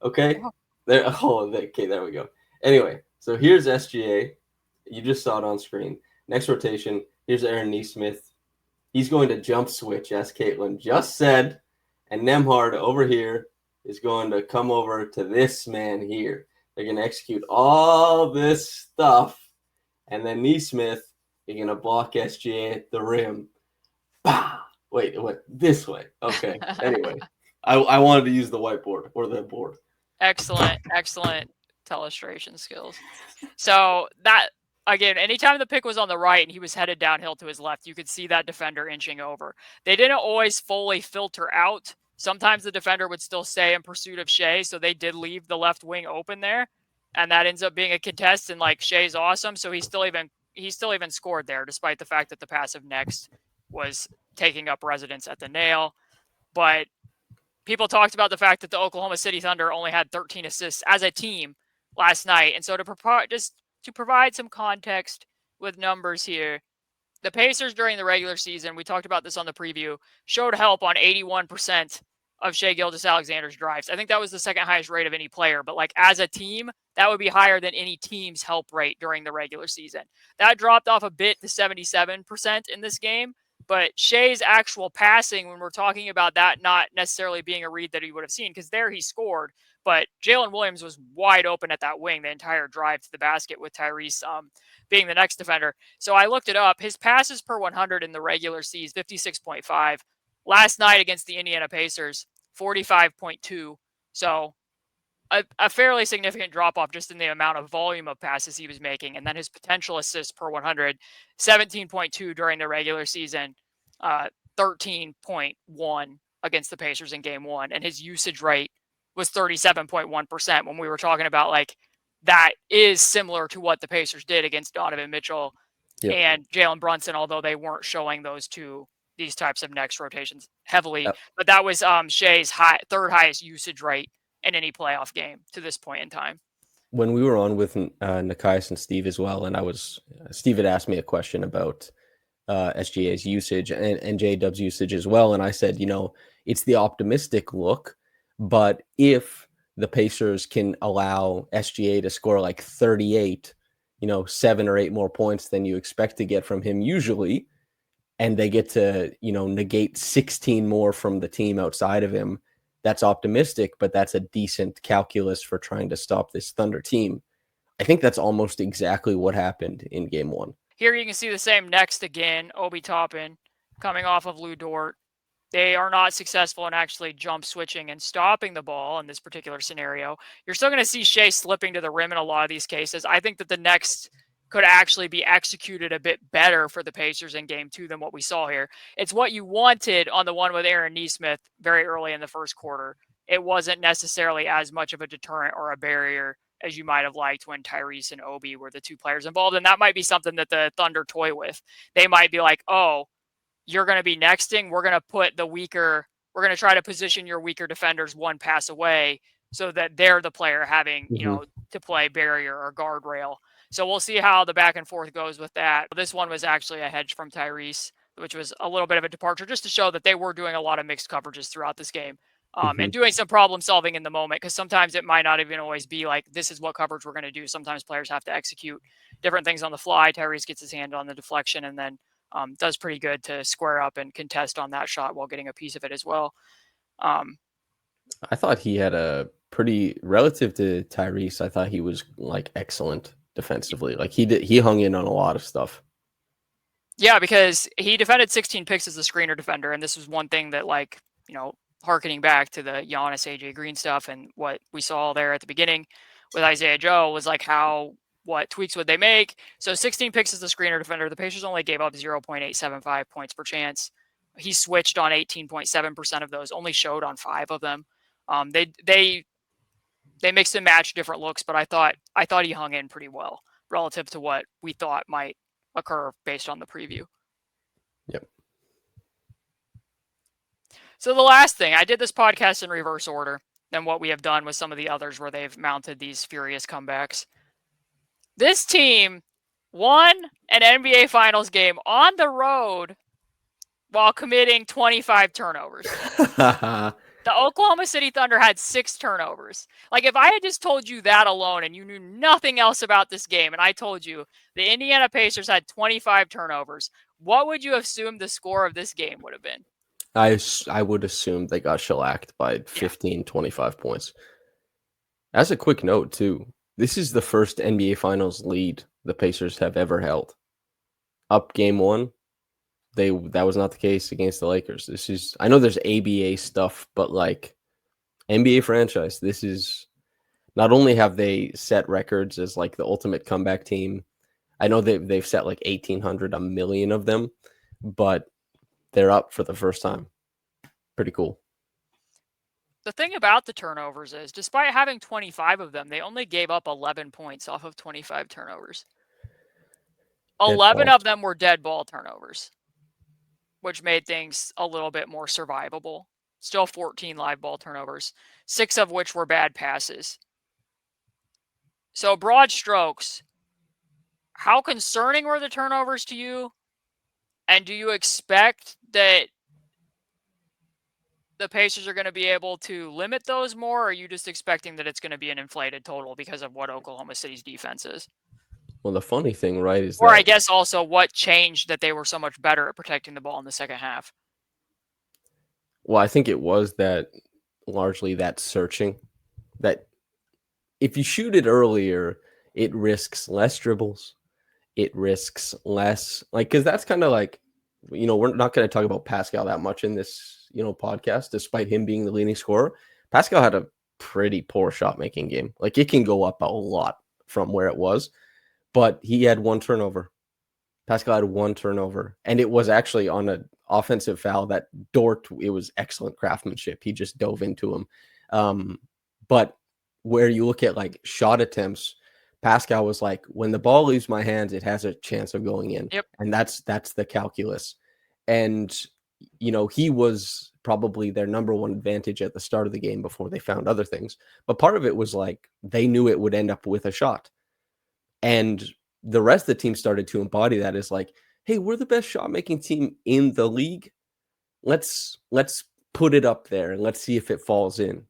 Okay, there. Oh, okay, there we go. Anyway, so here's SGA. You just saw it on screen. Next rotation. Here's Aaron Nesmith. He's going to jump switch, as Caitlin just said, and Nembhard over here is going to come over to this man here. They're going to execute all this stuff, and then Nesmith, you're going to block SGA at the rim. Bah! Wait, it went this way. Okay. Anyway, I wanted to use the whiteboard or the board. Excellent illustration skills. So that, again, anytime the pick was on the right and he was headed downhill to his left, you could see that defender inching over. They didn't always fully filter out. Sometimes the defender would still stay in pursuit of Shai, so they did leave the left wing open there, and that ends up being a contest. And like Shai's awesome, so he still even scored there, despite the fact that the passive next was taking up residence at the nail. But people talked about the fact that the Oklahoma City Thunder only had 13 assists as a team last night, and so to provide some context with numbers here, the Pacers during the regular season, we talked about this on the preview, showed help on 81% of Shai Gilgeous-Alexander's drives. I think that was the second highest rate of any player, but like as a team, that would be higher than any team's help rate during the regular season. That dropped off a bit to 77% in this game, but Shai's actual passing, when we're talking about that not necessarily being a read that he would have seen, because there he scored, but Jalen Williams was wide open at that wing the entire drive to the basket with Tyrese being the next defender. So I looked it up. His passes per 100 in the regular season, 56.5. Last night against the Indiana Pacers, 45.2. So a fairly significant drop-off just in the amount of volume of passes he was making. And then his potential assists per 100, 17.2 during the regular season, 13.1 against the Pacers in game one. And his usage rate was 37.1% when we were talking about like that is similar to what the Pacers did against Donovan Mitchell and Jalen Brunson, although they weren't showing these types of next rotations heavily. But that was Shai's third highest usage rate in any playoff game to this point in time. When we were on with Nikias and Steve as well, and Steve had asked me a question about SGA's usage and J-Dub's usage as well, and I said, it's the optimistic look, but if the Pacers can allow SGA to score like 38, 7 or 8 more points than you expect to get from him usually, and they get to, negate 16 more from the team outside of him, that's optimistic, but that's a decent calculus for trying to stop this Thunder team. I think that's almost exactly what happened in game one. Here you can see the same next again, Obi Toppin coming off of Lou Dort. they are not successful in actually jump switching and stopping the ball in this particular scenario, you're still going to see Shai slipping to the rim in a lot of these cases. I think that the next could actually be executed a bit better for the Pacers in game 2 than what we saw here. It's what you wanted on the one with Aaron Nesmith very early in the first quarter. It wasn't necessarily as much of a deterrent or a barrier as you might have liked when Tyrese and Obi were the two players involved. And that might be something that the Thunder toy with. They might be like, oh, you're going to be nexting. We're going to put the weaker, we're going to try to position your weaker defenders one pass away so that they're the player having, to play barrier or guardrail. So we'll see how the back and forth goes with that. This one was actually a hedge from Tyrese, which was a little bit of a departure just to show that they were doing a lot of mixed coverages throughout this game. And doing some problem solving in the moment, because sometimes it might not even always be like, this is what coverage we're going to do. Sometimes players have to execute different things on the fly. Tyrese gets his hand on the deflection and then does pretty good to square up and contest on that shot while getting a piece of it as well. I thought he had a pretty, relative to Tyrese, I thought he was like excellent defensively. Like he hung in on a lot of stuff. Yeah, because he defended 16 picks as a screener defender. And this was one thing that, like, harkening back to the Giannis, AJ Green stuff and what we saw there at the beginning with Isaiah Joe was like what tweaks would they make? So 16 picks as a screener defender. The Pacers only gave up 0.875 points per chance. He switched on 18.7% of those, only showed on 5 of them. They mixed and matched different looks, but I thought he hung in pretty well relative to what we thought might occur based on the preview. Yep. So the last thing, I did this podcast in reverse order than what we have done with some of the others where they've mounted these furious comebacks. This team won an NBA Finals game on the road while committing 25 turnovers. The Oklahoma City Thunder had 6 turnovers. Like, if I had just told you that alone and you knew nothing else about this game, and I told you the Indiana Pacers had 25 turnovers, what would you assume the score of this game would have been? I would assume they got shellacked by 15, 25 points. As a quick note, too, this is the first NBA Finals lead the Pacers have ever held. Up game 1, that was not the case against the Lakers. This is, I know there's ABA stuff, but like NBA franchise, this is, not only have they set records as like the ultimate comeback team, I know they've set like 1,800, a million of them, but they're up for the first time. Pretty cool. The thing about the turnovers is, despite having 25 of them, they only gave up 11 points off of 25 turnovers. 11 of them were dead ball turnovers, which made things a little bit more survivable. Still 14 live ball turnovers, 6 of which were bad passes. So broad strokes, how concerning were the turnovers to you? And do you expect that the Pacers are going to be able to limit those more, or are you just expecting that it's going to be an inflated total because of what Oklahoma City's defense is? Well, the funny thing, right, is or I guess also what changed that they were so much better at protecting the ball in the second half? Well, I think it was that largely that searching, that if you shoot it earlier, it risks less dribbles. It risks less, like, because that's kind of like, we're not going to talk about Pascal that much in this, podcast, despite him being the leading scorer. Pascal had a pretty poor shot making game. Like, it can go up a lot from where it was, but he had 1 turnover. Pascal had 1 turnover, and it was actually on an offensive foul that Dort, it was excellent craftsmanship. He just dove into him. But where you look at like shot attempts, Pascal was like, when the ball leaves my hands, it has a chance of going in. Yep. And that's the calculus. And, he was probably their number one advantage at the start of the game before they found other things. But part of it was like, they knew it would end up with a shot. And the rest of the team started to embody that as like, hey, we're the best shot making team in the league. Let's put it up there and let's see if it falls in,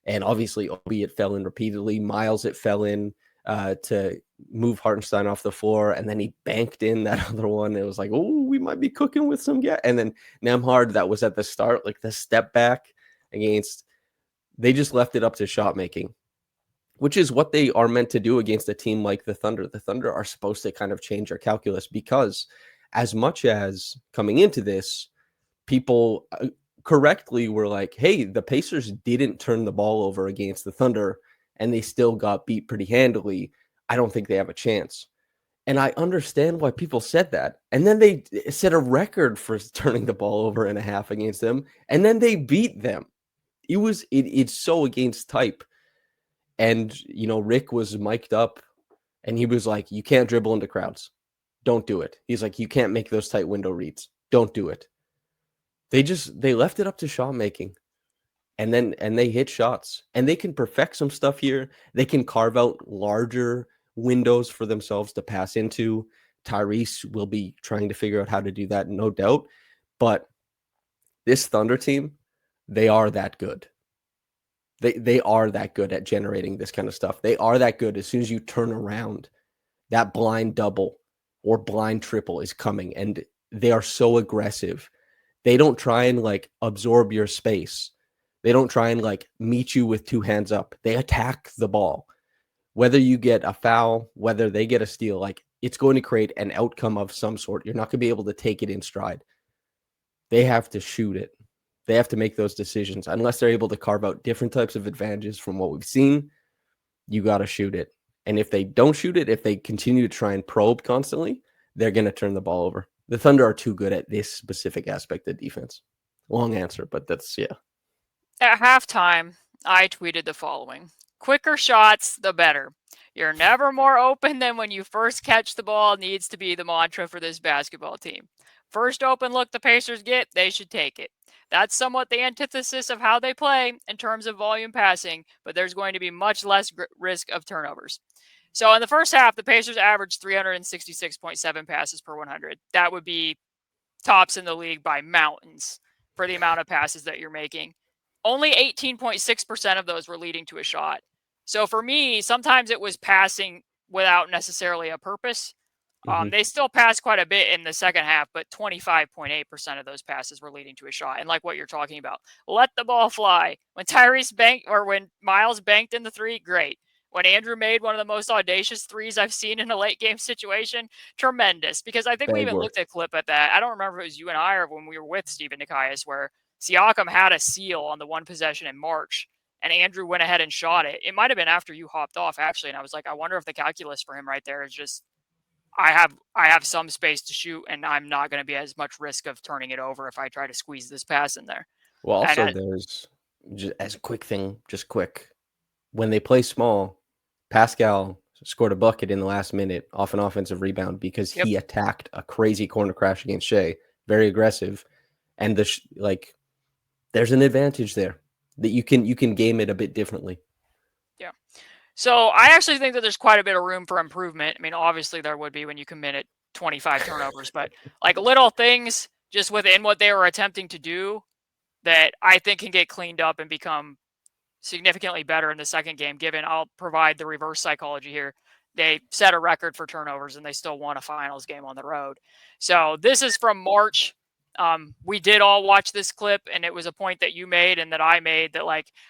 And obviously, Obi, it fell in repeatedly. Miles, it fell in to move Hartenstein off the floor, and then he banked in that other one. It was like, oh, we might be cooking with some gas. And then Nembhard, that was at the start, like the step back against, they just left it up to shot making, which is what they are meant to do against a team like the Thunder. The Thunder are supposed to kind of change their calculus, because as much as coming into this, people correctly were like, hey, the Pacers didn't turn the ball over against the Thunder and they still got beat pretty handily. I don't think they have a chance. And I understand why people said that. And then they set a record for turning the ball over in a half against them. And then they beat them. It's so against type. And, Rick was mic'd up and he was like, you can't dribble into crowds. Don't do it. He's like, you can't make those tight window reads. Don't do it. They left it up to shot making. And they hit shots. And they can perfect some stuff here. They can carve out larger windows for themselves to pass into. Tyrese will be trying to figure out how to do that, no doubt. But this Thunder team, they are that good. They are that good at generating this kind of stuff. They are that good. As soon as you turn around, that blind double or blind triple is coming. And they are so aggressive. They don't try and absorb your space. They don't try and meet you with two hands up. They attack the ball. Whether you get a foul, whether they get a steal, it's going to create an outcome of some sort. You're not going to be able to take it in stride. They have to shoot it. They have to make those decisions. Unless they're able to carve out different types of advantages from what we've seen, you got to shoot it. And if they don't shoot it, if they continue to try and probe constantly, they're going to turn the ball over. The Thunder are too good at this specific aspect of defense. Long answer, but that's, yeah. At halftime, I tweeted the following: quicker shots, the better. You're never more open than when you first catch the ball needs to be the mantra for this basketball team. First open look the Pacers get, they should take it. That's somewhat the antithesis of how they play in terms of volume passing, but there's going to be much less risk of turnovers. So in the first half, the Pacers averaged 366.7 passes per 100. That would be tops in the league by mountains for the amount of passes that you're making. Only 18.6% of those were leading to a shot. So for me, sometimes it was passing without necessarily a purpose. They still passed quite a bit in the second half, but 25.8% of those passes were leading to a shot. And like what you're talking about, let the ball fly. When when Miles banked in the three, great. When Andrew made one of the most audacious threes I've seen in a late game situation, tremendous. Because I think we even looked at a clip at that. I don't remember if it was you and I or when we were with Stephen Nikias, where Siakam had a seal on the one possession in March, and Andrew went ahead and shot it. It might have been after you hopped off, actually. And I was like, I wonder if the calculus for him right there is just, I have some space to shoot, and I'm not going to be as much risk of turning it over if I try to squeeze this pass in there. Well, also there's, just as a quick thing, when they play small, Pascal scored a bucket in the last minute off an offensive rebound because he attacked a crazy corner crash against Shai, very aggressive, and there's an advantage there that you can game it a bit differently. Yeah. So I actually think that there's quite a bit of room for improvement. I mean, obviously there would be when you commit 25 turnovers, but little things just within what they were attempting to do that I think can get cleaned up and become significantly better in the second game, given I'll provide the reverse psychology here. They set a record for turnovers and they still won a finals game on the road. So this is from March. We did all watch this clip, and it was a point that you made and that I made that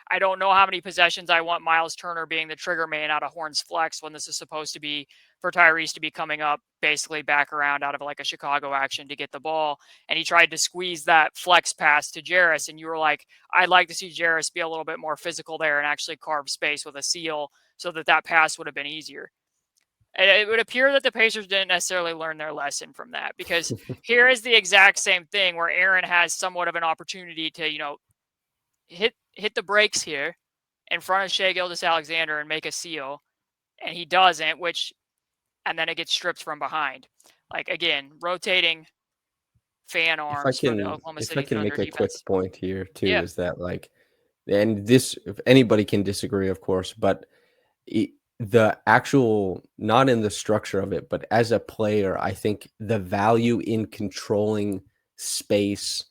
I don't know how many possessions I want Miles Turner being the trigger man out of Horns Flex when this is supposed to be for Tyrese to be coming up basically back around out of a Chicago action to get the ball. And he tried to squeeze that flex pass to Jarris, and you were like, I'd like to see Jarris be a little bit more physical there and actually carve space with a seal so that pass would have been easier. It would appear that the Pacers didn't necessarily learn their lesson from that, because here is the exact same thing where Aaron has somewhat of an opportunity to, hit the brakes here in front of Shai Gilgeous-Alexander and make a seal, and he doesn't, and then it gets stripped from behind. Again, rotating fan arms from the Oklahoma City Thunder defense. If I can make a quick point here too, is that and this, if anybody can disagree, of course, but the actual, not in the structure of it, but as a player, I think the value in controlling space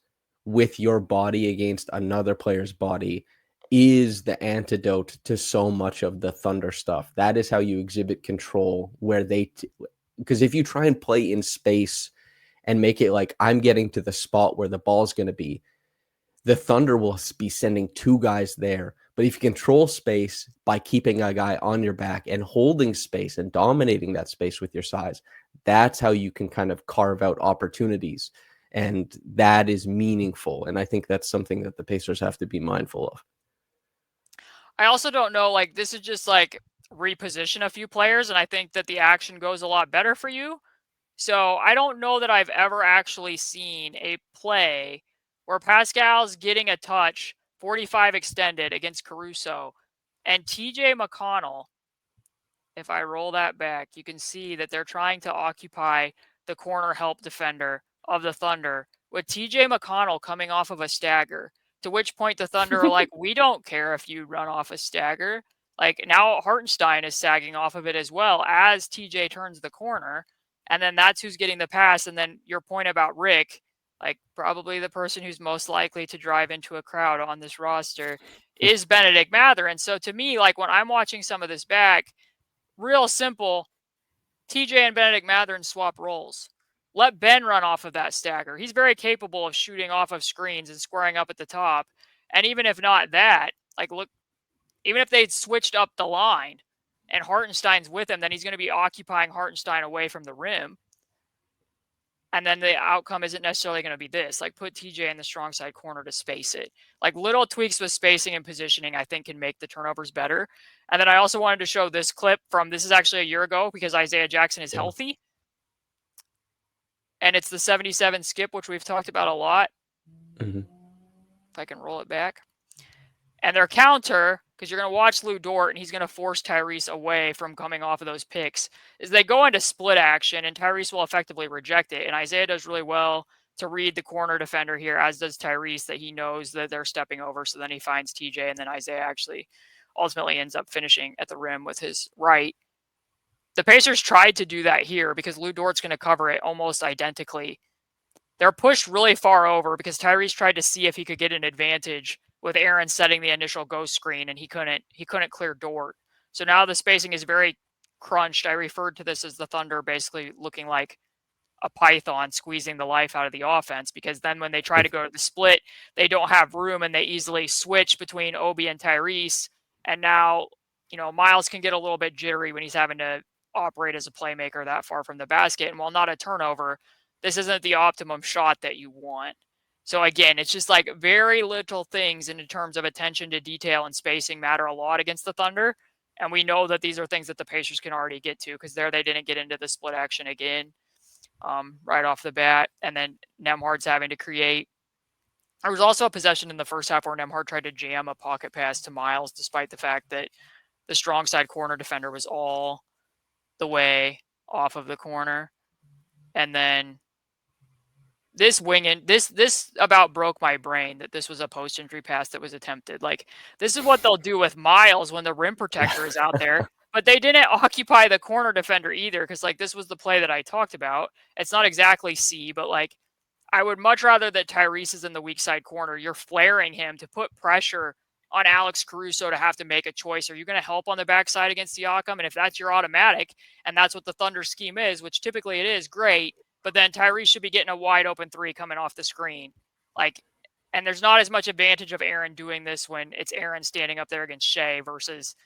with your body against another player's body is the antidote to so much of the Thunder stuff. That is how you exhibit control, where because if you try and play in space and make it I'm getting to the spot where the ball's going to be, the Thunder will be sending two guys there. But if you control space by keeping a guy on your back and holding space and dominating that space with your size, that's how you can kind of carve out opportunities. And that is meaningful. And I think that's something that the Pacers have to be mindful of. I also don't know, like, this is just like reposition a few players, and I think that the action goes a lot better for you. So I don't know that I've ever actually seen a play where Pascal's getting a touch, 45 extended against Caruso, and TJ McConnell, if I roll that back, you can see that they're trying to occupy the corner help defender of the Thunder with TJ McConnell coming off of a stagger. To which point the Thunder are like, we don't care if you run off a stagger. Like now Hartenstein is sagging off of it as well as TJ turns the corner. And then that's who's getting the pass. And then your point about Rick, like probably the person who's most likely to drive into a crowd on this roster is Benedict Mather. And so to me, like when I'm watching some of this back, real simple, TJ and Benedict Mathurin swap roles. Let Ben run off of that stagger. He's very capable of shooting off of screens and squaring up at the top. And even if not that, like look, even if they'd switched up the line and Hartenstein's with him, then he's going to be occupying Hartenstein away from the rim. And then the outcome isn't necessarily going to be this. Like put TJ in the strong side corner to space it. Like little tweaks with spacing and positioning, I think can make the turnovers better. And then I also wanted to show this clip from, this is actually a year ago because Isaiah Jackson is healthy. And it's the 77 skip, which we've talked about a lot. Mm-hmm. If I can roll it back. And their counter, because you're going to watch Lou Dort and he's going to force Tyrese away from coming off of those picks, is they go into split action and Tyrese will effectively reject it. And Isaiah does really well to read the corner defender here, as does Tyrese, that he knows that they're stepping over. So then he finds TJ, and then Isaiah actually ultimately ends up finishing at the rim with his right. The Pacers tried to do that here because Lou Dort's going to cover it almost identically. They're pushed really far over because Tyrese tried to see if he could get an advantage with Aaron setting the initial ghost screen, and he couldn't clear Dort. So now the spacing is very crunched. I referred to this as the Thunder basically looking like a python squeezing the life out of the offense, because then when they try to go to the split, they don't have room and they easily switch between Obi and Tyrese. And now, Miles can get a little bit jittery when he's having to operate as a playmaker that far from the basket. And while not a turnover, this isn't the optimum shot that you want. So again, it's just like very little things in terms of attention to detail and spacing matter a lot against the Thunder. And we know that these are things that the Pacers can already get to, because there they didn't get into the split action again right off the bat. And then Nembhard's having to create. There was also a possession in the first half where Nembhard tried to jam a pocket pass to Miles, despite the fact that the strong side corner defender was all the way off of the corner. And then this this about broke my brain that this was a post-injury pass that was attempted. Like, this is what they'll do with Miles when the rim protector is out there. But they didn't occupy the corner defender either, because, like, this was the play that I talked about. It's not exactly C, but, like, I would much rather that Tyrese is in the weak side corner. You're flaring him to put pressure on Alex Caruso to have to make a choice. Are you going to help on the backside against Siakam? And if that's your automatic, and that's what the Thunder scheme is, which typically it is, great. But then Tyrese should be getting a wide open three coming off the screen. Like, and there's not as much advantage of Aaron doing this when it's Aaron standing up there against Shai versus,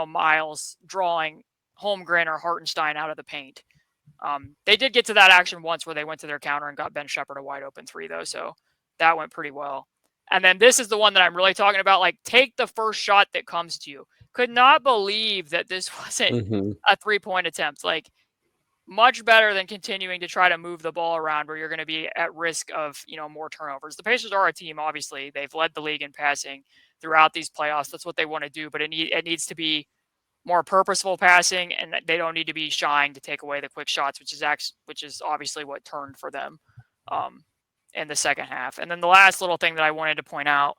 Miles drawing Holmgren or Hartenstein out of the paint. They did get to that action once where they went to their counter and got Ben Shepherd a wide open three, though. So that went pretty well. And then this is the one that I'm really talking about. Like, take the first shot that comes to you. Could not believe that this wasn't a 3-point attempt. Like, much better than continuing to try to move the ball around where you're going to be at risk of, more turnovers. The Pacers are a team, obviously. They've led the league in passing throughout these playoffs. That's what they want to do, but it needs to be more purposeful passing, and they don't need to be shying to take away the quick shots, which is obviously what turned for them in the second half. And then the last little thing that I wanted to point out.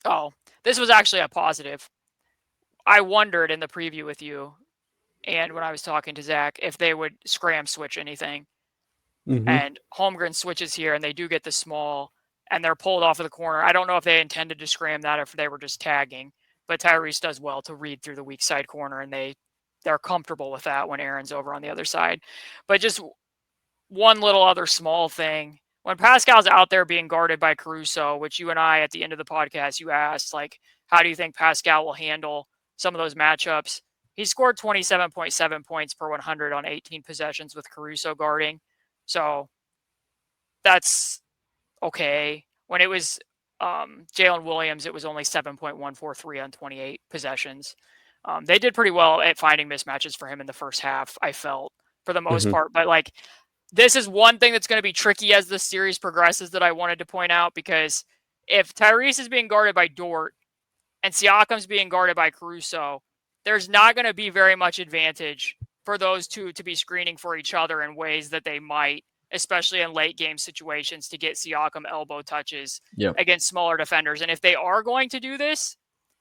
Oh, this was actually a positive. I wondered in the preview with you, and when I was talking to Zach, if they would scram switch anything. And Holmgren switches here, and they do get the small, and they're pulled off of the corner. I don't know if they intended to scram that or if they were just tagging, but Tyrese does well to read through the weak side corner, and they're comfortable with that when Aaron's over on the other side. But just one little other small thing. When Pascal's out there being guarded by Caruso, which you and I at the end of the podcast, you asked, like, how do you think Pascal will handle some of those matchups? He scored 27.7 points per 100 on 18 possessions with Caruso guarding. So that's okay. When it was Jalen Williams, it was only 7.143 on 28 possessions. They did pretty well at finding mismatches for him in the first half, I felt, for the most Hmm. part. But like, this is one thing that's going to be tricky as the series progresses that I wanted to point out, because if Tyrese is being guarded by Dort and Siakam's being guarded by Caruso, there's not going to be very much advantage for those two to be screening for each other in ways that they might, especially in late game situations, to get Siakam elbow touches Yeah. against smaller defenders. And if they are going to do this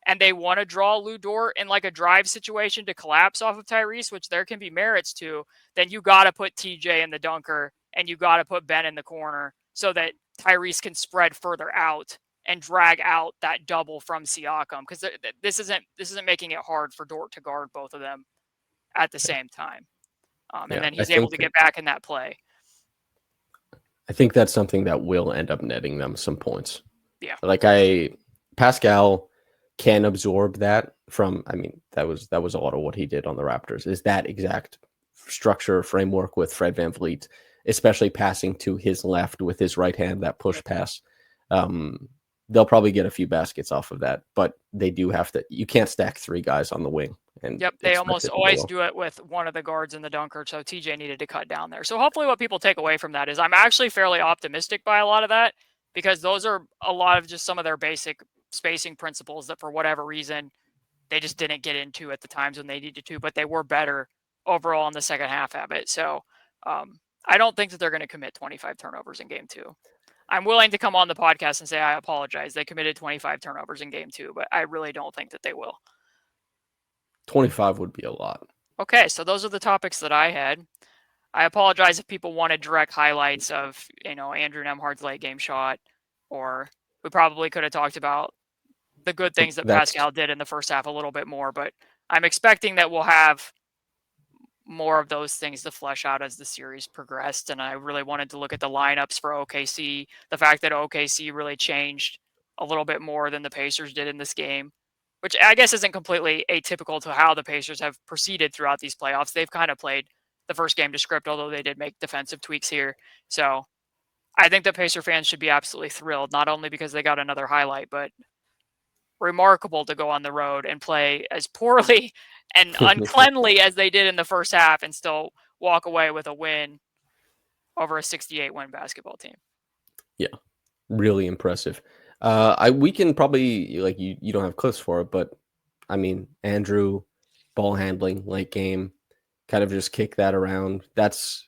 and they want to draw Lou Dort in like a drive situation to collapse off of Tyrese, which there can be merits to, then you got to put TJ in the dunker and you got to put Ben in the corner so that Tyrese can spread further out and drag out that double from Siakam, because this isn't making it hard for Dort to guard both of them at the same time, and Yeah. then he's able to get back in that play. I think that's something that will end up netting them some points. Yeah. Like Pascal can absorb that from, I mean, that was a lot of what he did on the Raptors, is that exact structure framework with Fred VanVleet, especially passing to his left with his right hand, that push pass. They'll probably get a few baskets off of that, but they do have to, you can't stack three guys on the wing. And yep, they almost always do it with one of the guards in the dunker, so TJ needed to cut down there. So hopefully what people take away from that is I'm actually fairly optimistic by a lot of that, because those are a lot of just some of their basic spacing principles that for whatever reason they just didn't get into at the times when they needed to, but they were better overall in the second half of it. So I don't think that they're going to commit 25 turnovers in game 2. I'm willing to come on the podcast and say I apologize. They committed 25 turnovers in game 2, but I really don't think that they will. 25 would be a lot. Okay, so those are the topics that I had. I apologize if people wanted direct highlights of, Andrew Nembhard's late game shot, or we probably could have talked about the good things that Pascal did in the first half a little bit more, but I'm expecting that we'll have more of those things to flesh out as the series progressed. And I really wanted to look at the lineups for OKC, the fact that OKC really changed a little bit more than the Pacers did in this game, which I guess isn't completely atypical to how the Pacers have proceeded throughout these playoffs. They've kind of played the first game to script, although they did make defensive tweaks here. So I think the Pacer fans should be absolutely thrilled, not only because they got another highlight, but remarkable to go on the road and play as poorly and uncleanly as they did in the first half and still walk away with a win over a 68-win basketball team. Yeah, really impressive. We can probably, like, you don't have clips for it, but I mean, Andrew, ball handling, late game, kind of just kick that around. That's,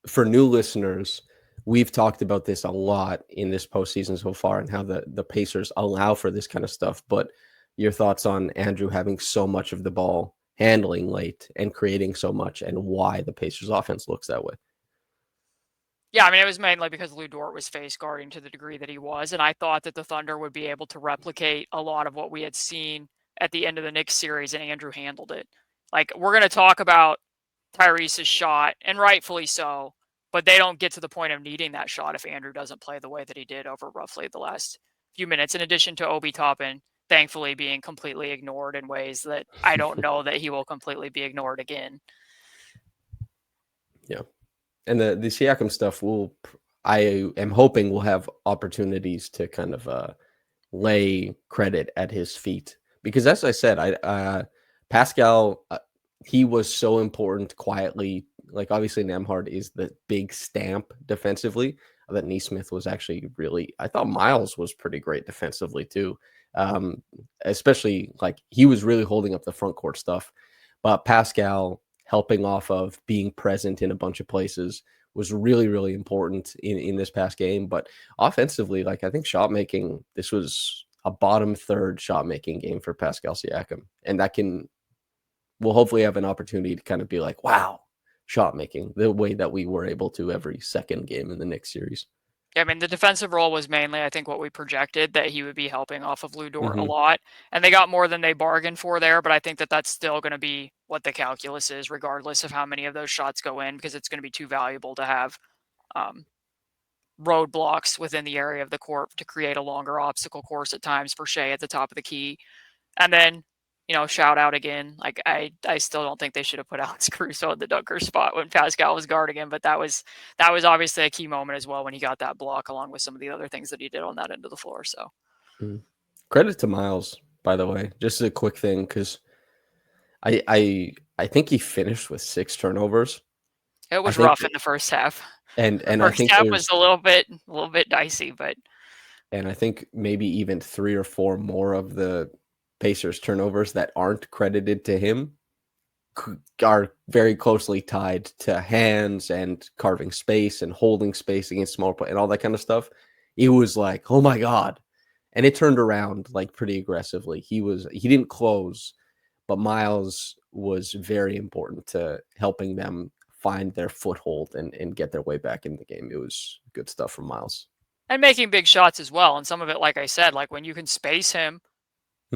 for new listeners, we've talked about this a lot in this postseason so far and how the Pacers allow for this kind of stuff. But your thoughts on Andrew having so much of the ball handling late and creating so much, and why the Pacers offense looks that way? Yeah, I mean, it was mainly because Lou Dort was face guarding to the degree that he was, and I thought that the Thunder would be able to replicate a lot of what we had seen at the end of the Knicks series, and Andrew handled it. Like, we're going to talk about Tyrese's shot, and rightfully so, but they don't get to the point of needing that shot if Andrew doesn't play the way that he did over roughly the last few minutes, in addition to Obi Toppin thankfully being completely ignored in ways that I don't know that he will completely be ignored again. Yeah. And the Siakam stuff I am hoping we'll have opportunities to kind of lay credit at his feet, because as I said, Pascal, he was so important quietly. Like, obviously Nembhard is the big stamp defensively. That Nesmith was actually really, I thought Miles was pretty great defensively too. Especially, like, he was really holding up the front court stuff, but Pascal helping off of being present in a bunch of places was really, really important in this past game. But offensively, like, I think shot making, this was a bottom third shot making game for Pascal Siakam. And we'll hopefully have an opportunity to kind of be like, wow, shot making the way that we were able to every second game in the Knicks series. Yeah, I mean, the defensive role was mainly, I think, what we projected, that he would be helping off of Lou Dort a lot. And they got more than they bargained for there, but I think that that's still going to be what the calculus is, regardless of how many of those shots go in, because it's going to be too valuable to have roadblocks within the area of the court to create a longer obstacle course at times for Shai at the top of the key. And then shout out again. Like I still don't think they should have put Alex Caruso in the dunker spot when Pascal was guarding him, but that was obviously a key moment as well when he got that block, along with some of the other things that he did on that end of the floor. So Credit to Miles, by the way. Just a quick thing, because I think he finished with 6 turnovers. it was I think, rough in the first half. and The I first think half there's was a little bit dicey, but and I think maybe even 3 or 4 more of the Pacers turnovers that aren't credited to him are very closely tied to hands and carving space and holding space against small play and all that kind of stuff. It was like, oh my God. And it turned around like pretty aggressively. He didn't close, but Miles was very important to helping them find their foothold and get their way back in the game. It was good stuff from Miles. and making big shots as well. And some of it, like I said, like when you can space him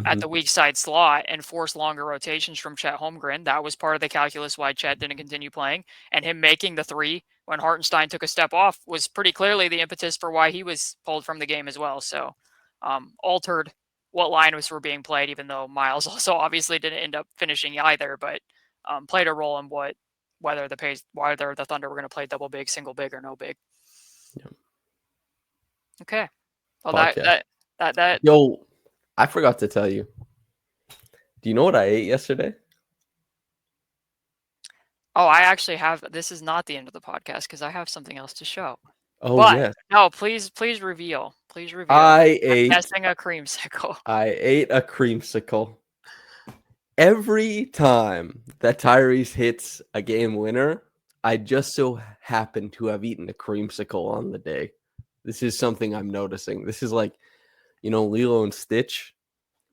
at the weak side slot and force longer rotations from Chet Holmgren, that was part of the calculus why Chet didn't continue playing. And him making the 3 when Hartenstein took a step off was pretty clearly the impetus for why he was pulled from the game as well. So altered what lineups were being played, even though Miles also obviously didn't end up finishing either, but played a role in whether the Thunder were going to play double big, single big, or no big. Yeah. Okay. Well, Podcast. that Yo, I forgot to tell you. Do you know what I ate yesterday? Oh, I actually have. This is not the end of the podcast because I have something else to show. Oh But yes. no, please reveal. Please reveal. I I'm ate guessing a creamsicle. a creamsicle. Every time that Tyrese hits a game winner, I just so happen to have eaten a creamsicle on the day. This is something I'm noticing. This is like, Lilo and Stitch.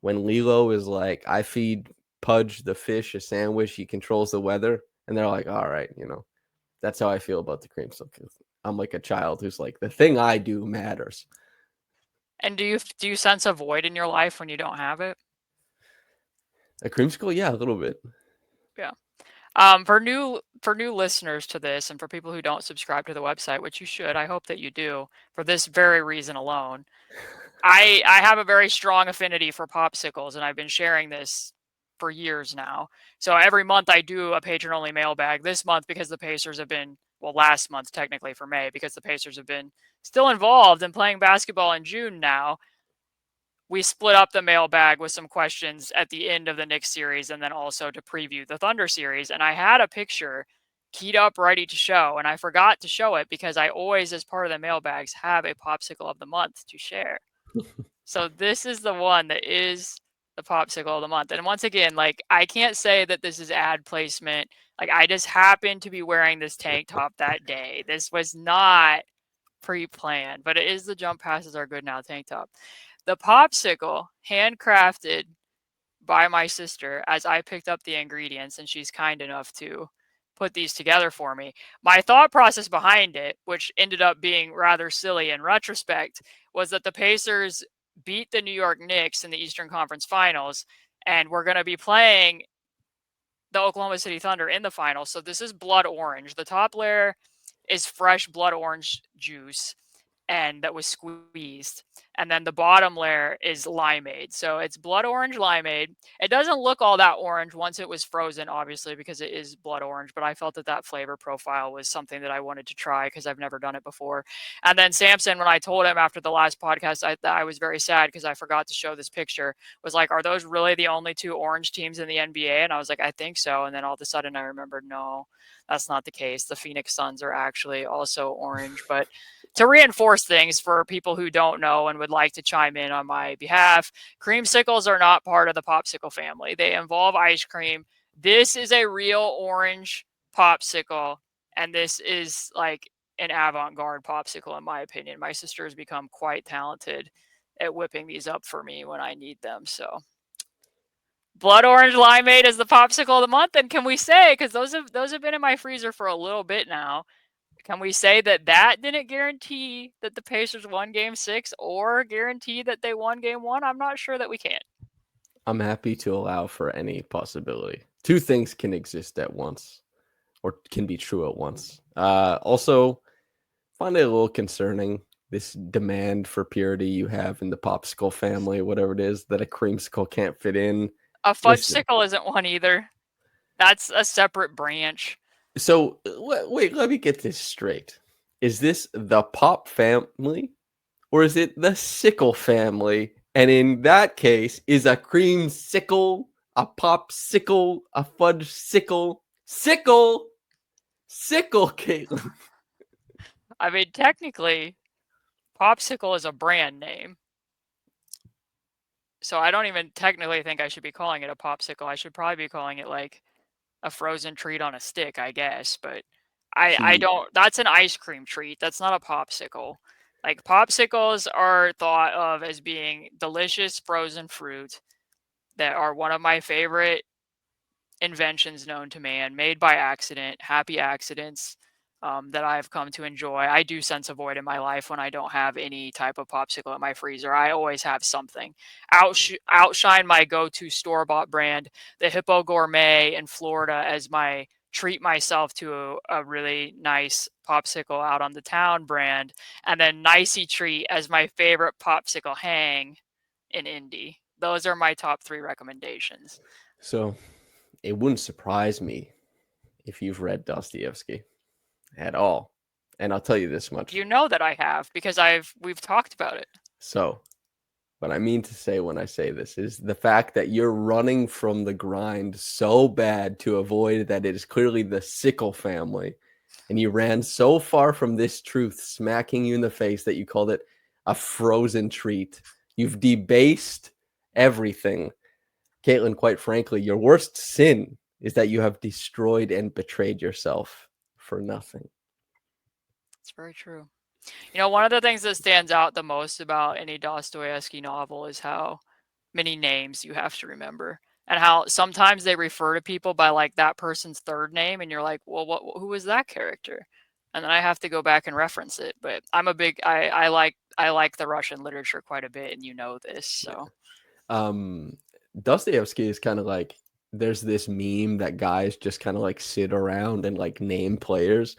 When Lilo is like, I feed Pudge the fish a sandwich, he controls the weather. And they're like, all right, that's how I feel about the creamsicle. I'm like a child who's like, the thing I do matters. And do you sense a void in your life when you don't have it? A creamsicle? Yeah, a little bit. Yeah. For new listeners to this, and for people who don't subscribe to the website, which you should, I hope that you do for this very reason alone. I have a very strong affinity for popsicles, and I've been sharing this for years now. So every month I do a patron only mailbag. This month, because the Pacers have been, well, last month technically for May, because the Pacers have been still involved in playing basketball in June now, we split up the mailbag with some questions at the end of the Knicks series and then also to preview the Thunder series. And I had a picture keyed up ready to show, and I forgot to show it because I always, as part of the mailbags, have a popsicle of the month to share. So this is the one that is the popsicle of the month. And once again, like, I can't say that this is ad placement. Like, I just happened to be wearing this tank top that day. This was not pre-planned, but it is the jump passes are good now tank top. The popsicle, handcrafted by my sister, as I picked up the ingredients, and she's kind enough to put these together for me. My thought process behind it, which ended up being rather silly in retrospect, was that the Pacers beat the New York Knicks in the Eastern Conference Finals, and we're going to be playing the Oklahoma City Thunder in the finals. So this is blood orange. The top layer is fresh blood orange juice, and that was squeezed. And then the bottom layer is limeade. So it's blood orange limeade. It doesn't look all that orange once it was frozen, obviously, because it is blood orange. But I felt that flavor profile was something that I wanted to try because I've never done it before. And then Samson, when I told him after the last podcast, I was very sad because I forgot to show this picture, was like, are those really the only 2 orange teams in the NBA? And I was like, I think so. And then all of a sudden I remembered, no, that's not the case. The Phoenix Suns are actually also orange. But to reinforce things for people who don't know and would like to chime in on my behalf, creamsicles are not part of the popsicle family. They involve ice cream. This is a real orange popsicle, and this is like an avant-garde popsicle, in my opinion. My sister has become quite talented at whipping these up for me when I need them. So blood orange limeade is the popsicle of the month. And can we say, because those have been in my freezer for a little bit now, can we say that didn't guarantee that the Pacers won Game 6 or guarantee that they won Game 1? I'm not sure that we can. I'm happy to allow for any possibility. 2 things can exist at once, or can be true at once. Also, find it a little concerning, this demand for purity you have in the popsicle family, whatever it is, that a creamsicle can't fit in. A Listen. fudgesicle isn't one either. That's a separate branch. So wait, let me get this straight. Is this the Pop family or is it the Sickle family? And in that case, is a creamsicle, a popsicle, a fudge sickle, sickle, Caitlin. I mean, technically, popsicle is a brand name. So I don't even technically think I should be calling it a popsicle. I should probably be calling it like a frozen treat on a stick, I guess. But I See, don't. That's an ice cream treat. That's not a popsicle. Like popsicles are thought of as being delicious frozen fruit that are one of my favorite inventions known to man, made by accident, happy accidents that I've come to enjoy. I do sense a void in my life when I don't have any type of popsicle in my freezer. I always have something. Outshine my go-to store-bought brand, the Hippo Gourmet in Florida, as my treat myself to a really nice popsicle out on the town brand, and then Nicey Treat as my favorite popsicle hang in Indy. Those are my top 3 recommendations. so it wouldn't surprise me if you've read Dostoevsky at all. And I'll tell you this much. You know that I have because we've talked about it. So, what I mean to say when I say this is the fact that you're running from the grind so bad to avoid that it is clearly the Sickle family. And you ran so far from this truth, smacking you in the face, that you called it a frozen treat. You've debased everything. Caitlin, quite frankly, your worst sin is that you have destroyed and betrayed yourself for nothing. It's very true. You know, one of the things that stands out the most about any Dostoevsky novel is how many names you have to remember, and how sometimes they refer to people by like that person's third name, and you're like, well, who was that character? And then I have to go back and reference it. But I like the Russian literature quite a bit, and you know this, so. Dostoevsky is kind of like, there's this meme that guys just kind of like sit around and like name players.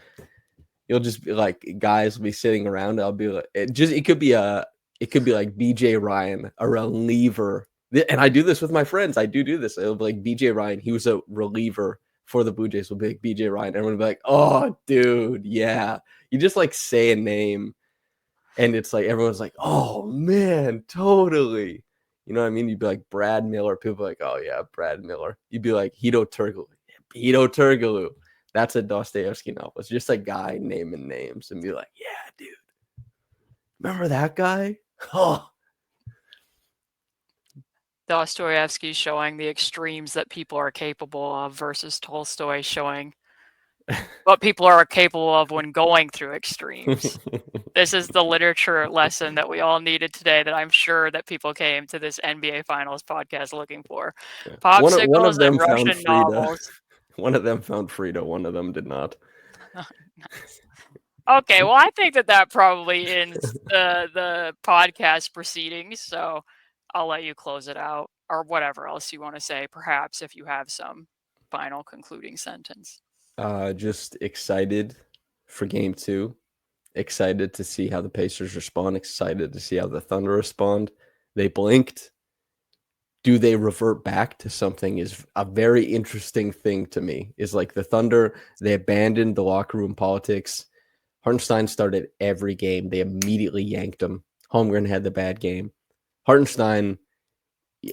You'll just be like, guys will be sitting around. I'll be like, it could be like BJ Ryan, a reliever. And I do this with my friends. I do this. It'll be like BJ Ryan. He was a reliever for the Blue Jays. Will be like BJ Ryan. Everyone will be like, oh, dude, yeah. You just like say a name, and it's like everyone's like, oh man, totally. You know what I mean? You'd be like Brad Miller. People are like, oh yeah, Brad Miller. You'd be like Hito Turkoglu. That's a Dostoevsky novel. It's just a guy naming names and be like, yeah, dude. Remember that guy? Oh. Dostoevsky showing the extremes that people are capable of versus Tolstoy showing what people are capable of when going through extremes. This is the literature lesson that we all needed today that I'm sure that people came to this NBA Finals podcast looking for. Yeah. Popsicles one of them and found Russian Frida. novels. One of them found Frida. One of them did not. Nice. Okay, well, I think that probably ends the podcast proceedings, so I'll let you close it out, or whatever else you want to say, perhaps, if you have some final concluding sentence. Just excited for game 2. Excited to see how the Pacers respond. Excited to see how the Thunder respond. They blinked. Do they revert back to something is a very interesting thing to me. Is like the Thunder, they abandoned the locker room politics. Hartenstein started every game. They immediately yanked him. Holmgren had the bad game. Hartenstein,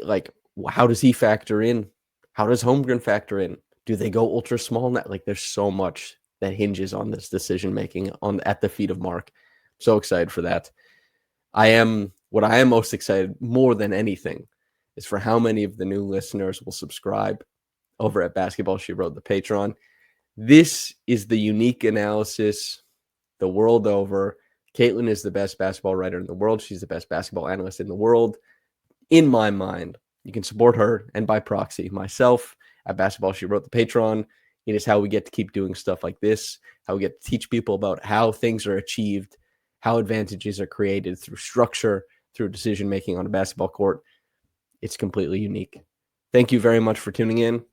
like, how does he factor in? How does Holmgren factor in? Do they go ultra small net? Like, there's so much that hinges on this decision making at the feet of Mark. So excited for that. What I am most excited more than anything is for how many of the new listeners will subscribe over at Basketball She Wrote, the Patreon. This is the unique analysis the world over. Caitlin is the best basketball writer in the world. She's the best basketball analyst in the world. In my mind, you can support her and by proxy, myself at Basketball She Wrote, the Patreon. It is how we get to keep doing stuff like this, how we get to teach people about how things are achieved, how advantages are created through structure, through decision-making on a basketball court. It's completely unique. Thank you very much for tuning in.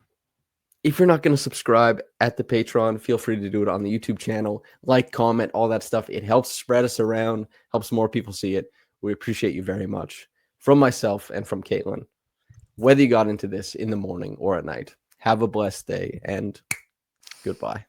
If you're not going to subscribe at the Patreon, feel free to do it on the YouTube channel. Like, comment, all that stuff. It helps spread us around, helps more people see it. We appreciate you very much. From myself and from Caitlin, whether you got into this in the morning or at night. Have a blessed day and goodbye.